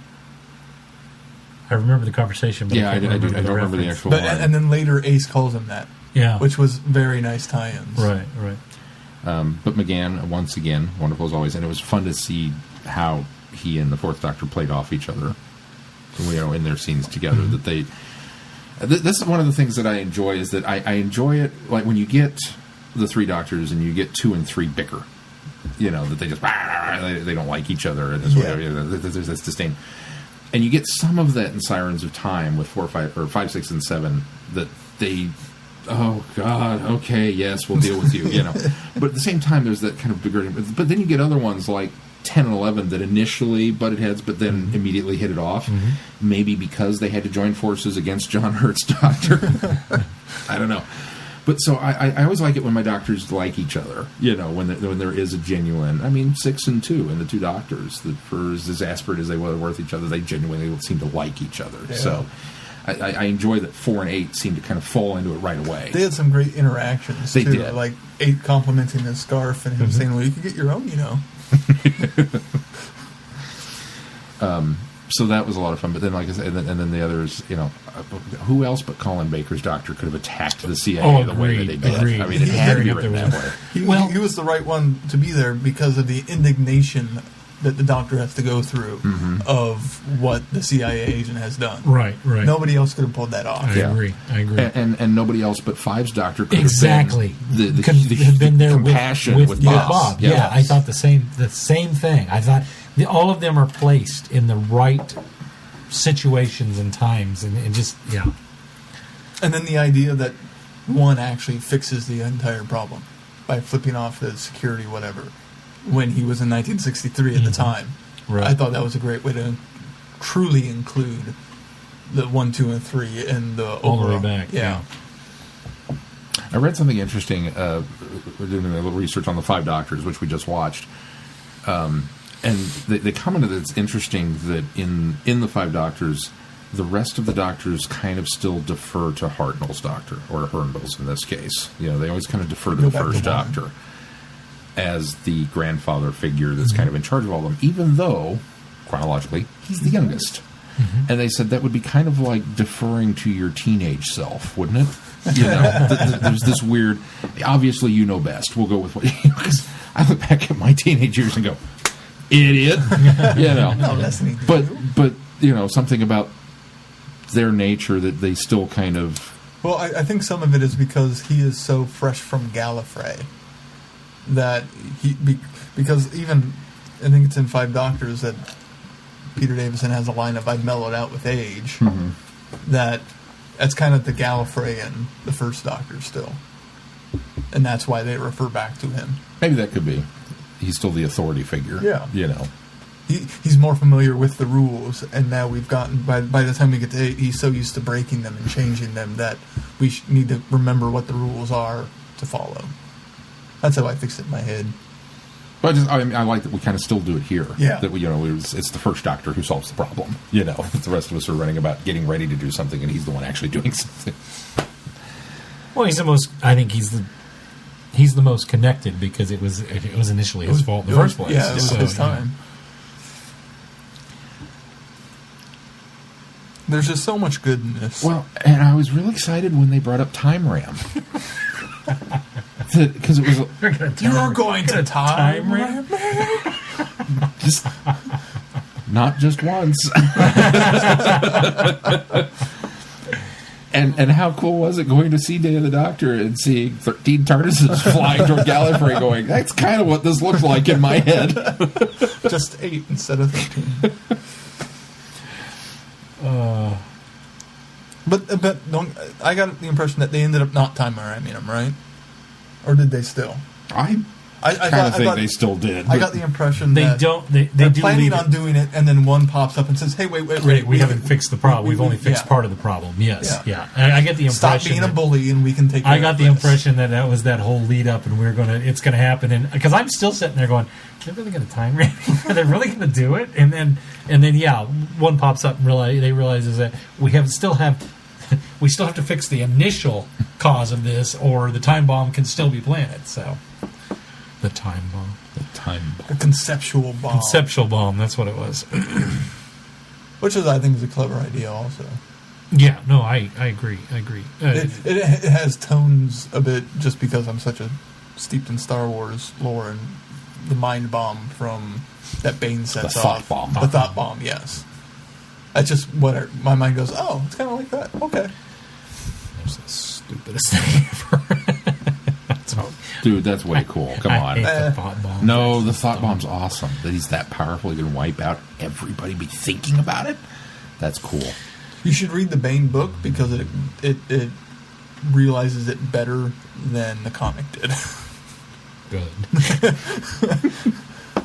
I remember the conversation, but I don't remember the actual line. And then later Ace calls him that. Yeah. Which was very nice tie-ins. Right. But McGann, once again, wonderful as always, and it was fun to see how he and the Fourth Doctor played off each other, in their scenes together. Mm-hmm. That they, this is one of the things that I enjoy, is that I enjoy it, like when you get the three Doctors and you get 2 and 3 bicker, that they just they don't like each other, and there's this disdain, and you get some of that in Sirens of Time with 4, 5, or 5, 6, and 7, that they. Oh God! Okay, yes, we'll deal with you. But at the same time, there's that kind of bigger. But then you get other ones like 10 and 11 that initially butted heads, but then immediately hit it off. Mm-hmm. Maybe because they had to join forces against John Hurt's Doctor. I don't know. But so I always like it when my Doctors like each other. When there is a genuine. I mean, 6 and 2 and the 2 Doctors, that for as exasperate as they were with each other, they genuinely seem to like each other. Yeah. So. I enjoy that 4 and 8 seem to kind of fall into it right away. They had some great interactions, they too. Did. Like 8 complimenting his scarf and him saying, well, you could get your own, So that was a lot of fun. But then, like I said, and then the others, who else but Colin Baker's Doctor could have attacked the CIA the way that they did? Agreed. I mean, it had to be written that way. He was the right one to be there because of the indignation that the Doctor has to go through of what the CIA agent has done. Right. Nobody else could have pulled that off. I agree. And nobody else but Five's Doctor could have been there compassion with Bob. Yes. Yeah, I thought the same thing. I thought all of them are placed in the right situations and times, and just And then the idea that one actually fixes the entire problem by flipping off the security, whatever. When he was in 1963 at the time. Right. I thought that was a great way to truly include the 1, 2, and 3 in the all the way back. Yeah. I read something interesting. We're doing a little research on the 5 Doctors, which we just watched. And they commented that it's interesting that in the 5 Doctors, the rest of the Doctors kind of still defer to Hartnell's Doctor, or Hernbill's in this case. They always kind of defer to the first Doctor as the grandfather figure that's kind of in charge of all of them, even though, chronologically, he's the youngest. Mm-hmm. And they said that would be kind of like deferring to your teenage self, wouldn't it? There's this weird, obviously you know best. We'll go with what because I look back at my teenage years and go, idiot. But something about their nature that they still kind of... Well, I think some of it is because he is so fresh from Gallifrey. That because even I think it's in 5 Doctors that Peter Davison has a line of "I've mellowed out with age." Mm-hmm. That's kind of the Gallifrey and the first Doctor still, and that's why they refer back to him. Maybe that could be. He's still the authority figure. Yeah, he's more familiar with the rules, and now we've gotten by the time we get to 8, he's so used to breaking them and changing them that we need to remember what the rules are to follow. That's how I fix it in my head. But I like that we kind of still do it here. Yeah. That it's the first Doctor who solves the problem. The rest of us are running about getting ready to do something, and he's the one actually doing something. Well, he's the most. I think he's the most connected because it was initially his fault in the first place. Yeah, it was his time. There's just so much good in this. Well, and I was really excited when they brought up Time Ram. Because it was you're going to time ram just not just once. and how cool was it going to see Day of the Doctor and seeing 13 TARDISes flying toward Gallifrey going, that's kind of what this looks like in my head. Just 8 instead of 13. But I got the impression that they ended up not time ramming him, right? Or did they still? I I thought they still did. I got the impression They that don't. They're do planning on doing it, and then one pops up and says, "Hey, wait, we haven't fixed the problem. We've only fixed part of the problem." Yes, yeah. I get the impression. Stop being a bully, and we can take. I got the impression that was that whole lead up, and it's going to happen. And because I'm still sitting there going, "They're really going to time rating? Are they really going to do it?" And then, one pops up and realizes that we still have to fix the initial cause of this, or the time bomb can still be planted. So. The time bomb. The conceptual bomb. Conceptual bomb, that's what it was. Which I think is a clever idea also. Yeah, no, I agree. It has tones a bit just because I'm such a steeped in Star Wars lore and the mind bomb from that Bane sets off. The thought bomb, yes. That's just what my mind goes, oh, it's kind of like that. Okay. That's the stupidest thing ever. Dude, that's way cool. Come on. I hate the thought bomb. No, the thought bomb's awesome. That he's that powerful, he can wipe out everybody be thinking about it. That's cool. You should read the Bane book because it realizes it better than the comic did. Good.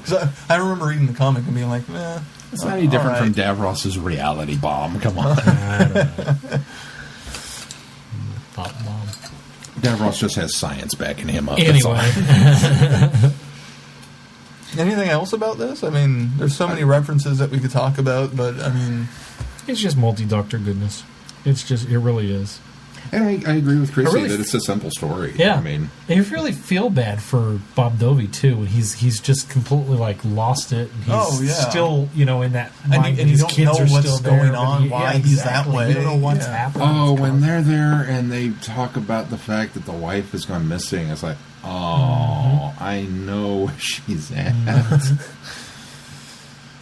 So I remember reading the comic and being like, it's not any different from Davros's reality bomb. Come on. I don't know. Thought bomb. Davros just has science backing him up. Anyway. Anything else about this? I mean, there's so many references that we could talk about, but I mean... It's just multi-doctor goodness. It really is. And I agree with Chrissy that it's a simple story. Yeah. I mean... And you really feel bad for Bob Dovey, too. He's just completely, lost it. And he's still, in that mind. And you don't kids know are what's still going on, why he's that way. You don't know what's happening. Oh, when they're there and they talk about the fact that the wife has gone missing, it's like, I know where she's at.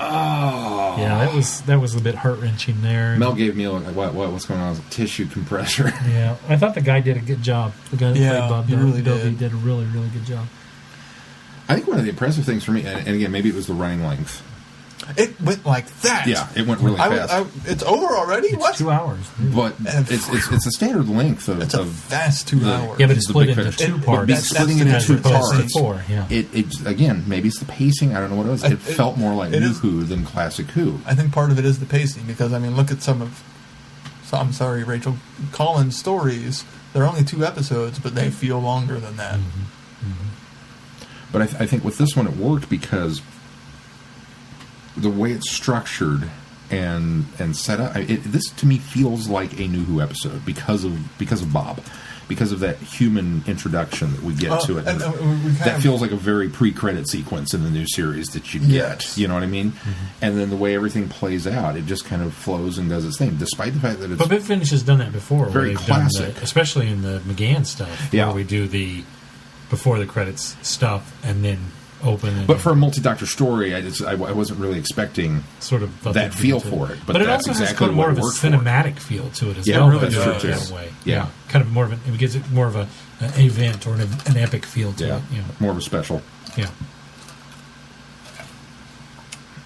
Oh. Yeah, that was a bit heart-wrenching there. Mel gave me what's going on? Tissue compressor. Yeah, I thought the guy did a good job. The guy that played Bob Dovey did a really, really good job. I think one of the impressive things for me, and again, maybe it was the running length. It went like that. Yeah, it went really fast. It's over already? It's 2 hours. But it's a standard length of... It's a fast 2 hours. Yeah, but it's split into two parts. Splitting into two parts. Four, yeah. It again, maybe it's the pacing. I don't know what it was. It felt more like New Who than classic Who. I think part of it is the pacing because, I mean, look at I'm sorry, Rachel Collins' stories. They're only 2 episodes, but they feel longer than that. Mm-hmm. Mm-hmm. But I think with this one it worked because the way it's structured and set up, this to me feels like a New Who episode because of Bob, because of that human introduction that we get to it. That feels like a very pre-credit sequence in the new series that you get. Yes. You know what I mean? Mm-hmm. And then the way everything plays out, it just kind of flows and does its thing, despite the fact that it's... But Big Finish has done that before. Very classic. Especially in the McGann stuff, where we do the before the credits stuff and then open. But for a multi-doctor story, I wasn't really expecting sort of that feel for it. But it that's also has exactly kind of more of a cinematic feel to it as well. well. Really that's true. That way. Yeah, kind of more of it gives it more of an event or an epic feel to it. You know. More of a special. Yeah.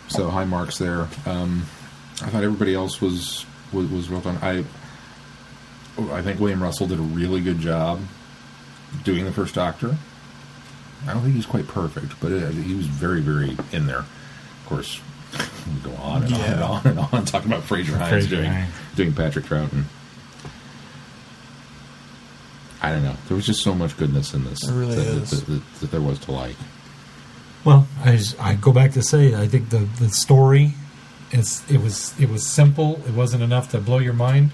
So high marks there. I thought everybody else was well done. I think William Russell did a really good job doing the first Doctor. I don't think he's quite perfect, but he was very, very in there. Of course, we go on and on and on and on talking about Fraser Hines doing Patrick Troughton. I don't know. There was just so much goodness in this that there was to like. Well, I go back to say I think the story it was simple. It wasn't enough to blow your mind.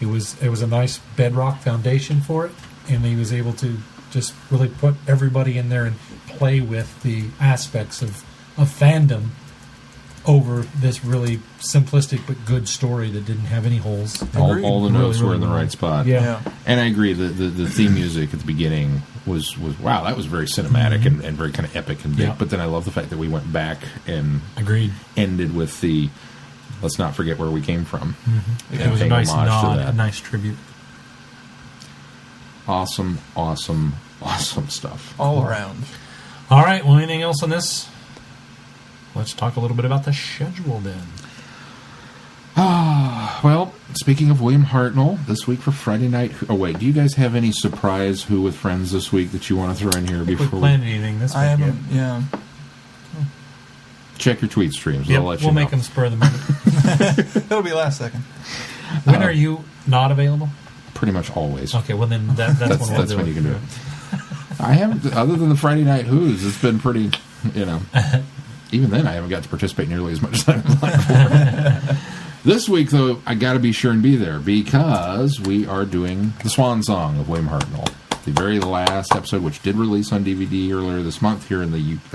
It was a nice bedrock foundation for it, and he was able to just really put everybody in there and play with the aspects of fandom over this really simplistic but good story that didn't have any holes. All the notes were in the right spot. Yeah. And I agree. The theme music at the beginning was wow, that was very cinematic and very kind of epic and big. Yeah. But then I love the fact that we went back and ended with the let's not forget where we came from. Mm-hmm. It was a nice nod, a nice tribute. Awesome stuff. All around. All right, well, anything else on this? Let's talk a little bit about the schedule then. Well, speaking of William Hartnell, this week for Friday night. Oh wait, do you guys have any surprise Who with Friends this week that you want to throw in here before we plan anything this week? I haven't. Yeah. check your tweet streams? Yep, I'll let you know. we'll make them spur of the moment. It'll be last second. When are you not available? Pretty much always. Okay, well then that's when we'll That's do when it. you can do it. I haven't, other than the Friday night Who's, it's been pretty, even then I haven't got to participate nearly as much as I'd like for. This week, though, I got to be sure and be there because we are doing the Swan Song of William Hartnell, the very last episode, which did release on DVD earlier this month here in the UK.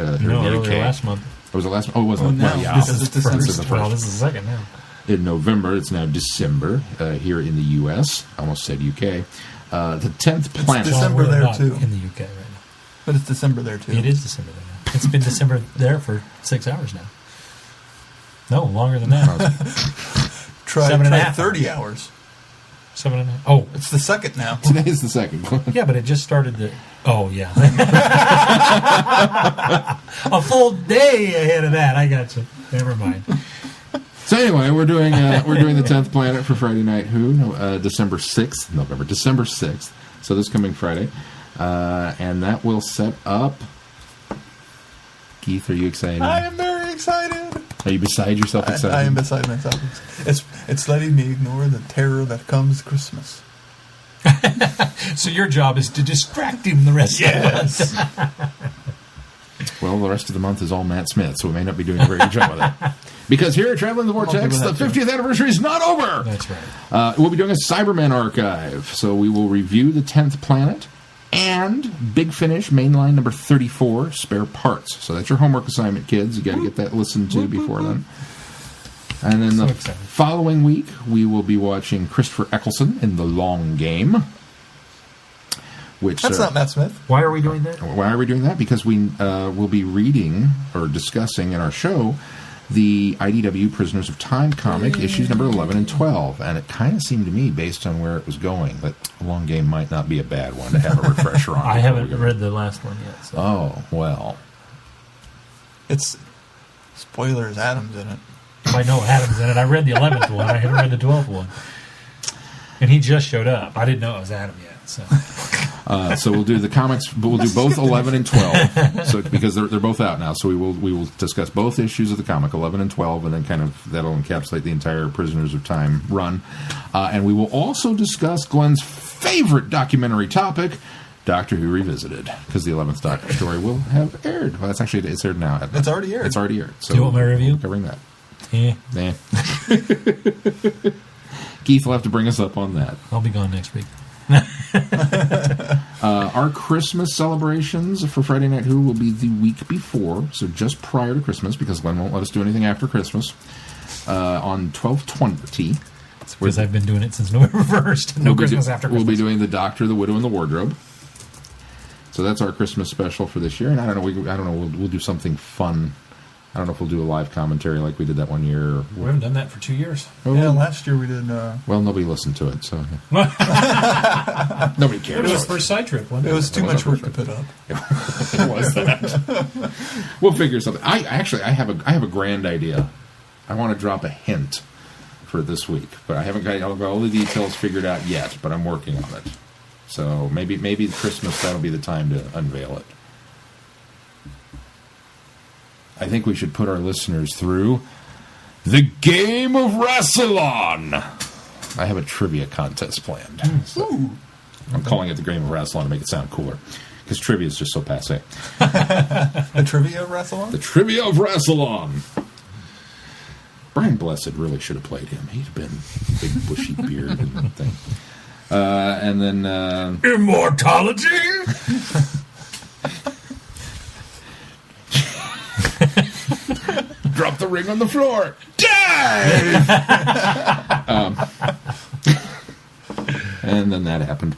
Last month. Oh, was it last month? Oh, it wasn't. no. Well, yeah. This is December. This is the first. Well, this is the second now. In November, it's now December here in the US. I almost said UK. The 10th planet. December Well, we're there, not too. in the UK right now. But it's December there, too. It is December there now. It's been December there for 6 hours now. No, longer than that. Try 7.5 30 hours. 7.5. Oh, It's the second now. Today is the second. yeah, but it just started the... Oh, yeah. A full day ahead of that. I got you. Never mind. So anyway, we're doing the 10th planet for Friday Night Who, December 6th. So this coming Friday, and that will set up. Keith, are you excited? I am very excited. Are you beside yourself excited? I am beside myself. It's letting me ignore the terror that comes Christmas. So your job is to distract him the rest of the month. Well, the rest of the month is all Matt Smith, so we may not be doing a very good job with that. Because here at Traveling the Vortex, the 50th anniversary is not over. That's right. We'll be doing a Cybermen archive, so we will review the 10th planet and Big Finish mainline number 34, spare parts. So that's your homework assignment, kids. You got to get that listened to before then. And then the following week, we will be watching Christopher Eccleston in The Long Game. Which, That's not Matt Smith. Why are we doing that? Why are we doing that? Because we will be reading or discussing in our show the IDW Prisoners of Time comic, issues number 11 and 12. And it kind of seemed to me, based on where it was going, that A Long Game might not be a bad one to have a refresher on. I haven't read the last one yet. So. Oh, well. It's... Spoilers, Adam's in it. I know Adam's in it. I read the 11th one. I haven't read the 12th one. And he just showed up. I didn't know it was Adam yet. So we'll do the comics, but we'll do both 11 and 12. So because they're both out now, so we will discuss both issues of the comic, 11 and 12, and then kind of that'll encapsulate the entire Prisoners of Time run. And we will also discuss Glenn's favorite documentary topic, Doctor Who Revisited, because the 11th Doctor story will have aired. Well, it's aired now. It's already aired. It's already aired. So Do you want my review? We're covering that. Yeah. Nah. Keith will have to bring us up on that. I'll be gone next week. Our Christmas celebrations for Friday Night Who will be the week before, so just prior to Christmas, because Glenn won't let us do anything after Christmas, on 12/20. Because I've been doing it since November 1st. No Christmas after Christmas. We'll be doing The Doctor, the Widow, and the Wardrobe. So that's our Christmas special for this year, and I don't know. We'll do something fun. I don't know if we'll do a live commentary like we did that one year. We haven't done that for 2 years. Yeah, last year we did... Well, nobody listened to it, so... Nobody cares. It was first side trip, wasn't it? It was too much work to put up. It was that. We'll figure something. I have a grand idea. I want to drop a hint for this week, but I haven't got all the details figured out yet, but I'm working on it. So maybe Christmas, that'll be the time to unveil it. I think we should put our listeners through the game of Wrestle-On. I have a trivia contest planned. So I'm calling it the game of Wrestle-On to make it sound cooler, because trivia is just so passé. The trivia of Wrestle-On? The trivia of Wrestle-On. Brian Blessed really should have played him. He'd been big bushy beard and thing. And then... Immortality? Drop the ring on the floor. Dive! And then that happened.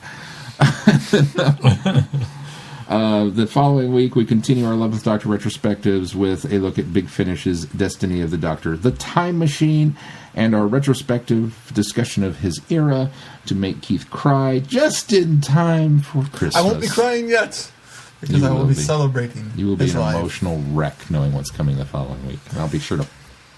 The following week, we continue our 11th Doctor retrospectives with a look at Big Finish's Destiny of the Doctor, The Time Machine, and our retrospective discussion of his era to make Keith cry just in time for Christmas. I won't be crying yet, because I will be celebrating. You will be his an life. emotional wreck knowing what's coming the following week. And I'll be sure to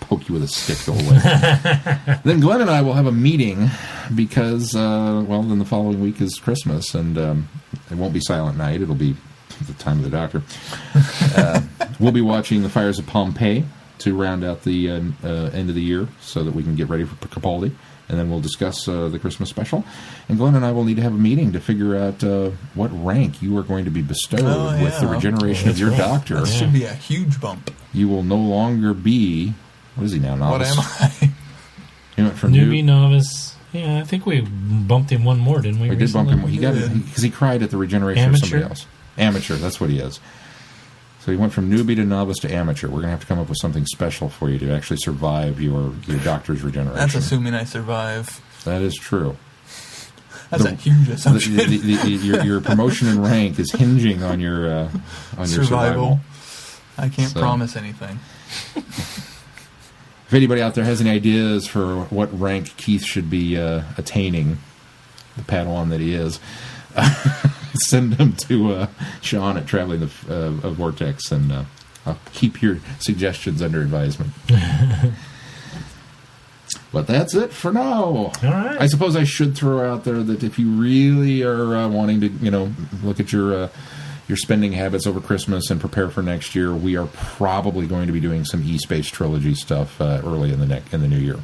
poke you with a stick the whole way. Then Glenn and I will have a meeting because, then the following week is Christmas, and it won't be Silent Night. It'll be the time of the doctor. We'll be watching The Fires of Pompeii to round out the end of the year so that we can get ready for Capaldi. And then we'll discuss the Christmas special. And Glenn and I will need to have a meeting to figure out what rank you are going to bestowed with the regeneration of your doctor. That should be a huge bump. You will no longer be... What is he now, novice? What am I? He went from newbie, novice. Yeah, I think we bumped him one more, didn't we? We did bump him. He got it because he cried at the regeneration of somebody else. Amateur, that's what he is. So he went from newbie to novice to amateur. We're going to have to come up with something special for you to actually survive your doctor's regeneration. That's assuming I survive. That is true. That's a huge assumption. Your promotion in rank is hinging on your survival. I can't promise anything. If anybody out there has any ideas for what rank Keith should be attaining, the Padawan that he is, send them to Sean at Traveling of Vortex, and I'll keep your suggestions under advisement. But that's it for now. All right. I suppose I should throw out there that if you really are wanting to, look at your spending habits over Christmas and prepare for next year, we are probably going to be doing some E-Space Trilogy stuff early in the new year.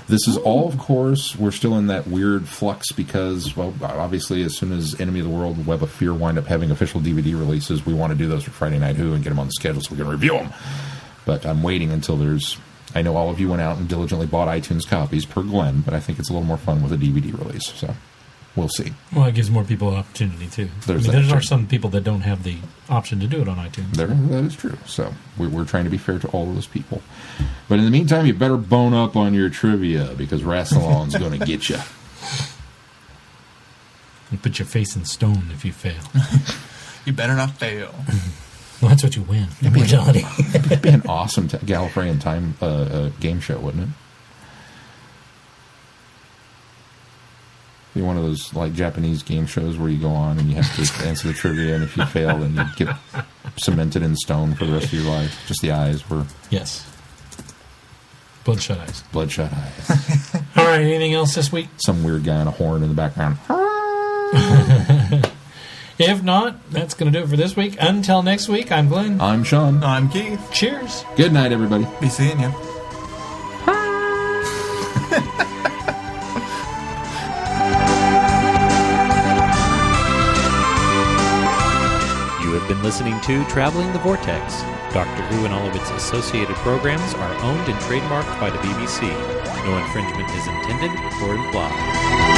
This is all, of course, we're still in that weird flux because, well, obviously, as soon as Enemy of the World and Web of Fear wind up having official DVD releases, we want to do those for Friday Night Who and get them on the schedule so we can review them. But I'm waiting until there's... I know all of you went out and diligently bought iTunes copies per Glenn, but I think it's a little more fun with a DVD release, so we'll see. Well, it gives more people an opportunity, too. There are some people that don't have the option to do it on iTunes. That is true. So we're trying to be fair to all of those people. But in the meantime, you better bone up on your trivia because Rassilon's going to get you. You put your face in stone if you fail. You better not fail. Well, that's what you win. Immortality. It'd be an awesome Gallifreyan time game show, wouldn't it? Be one of those like Japanese game shows where you go on and you have to answer the trivia, and if you fail, then you get cemented in stone for the rest of your life. Just the eyes were... Yes. Bloodshot eyes. Bloodshot eyes. All right, anything else this week? Some weird guy on a horn in the background. If not, that's going to do it for this week. Until next week, I'm Glenn. I'm Sean. I'm Keith. Cheers. Good night, everybody. Be seeing you. You have been listening to Traveling the Vortex. Doctor Who and all of its associated programs are owned and trademarked by the BBC. No infringement is intended or implied.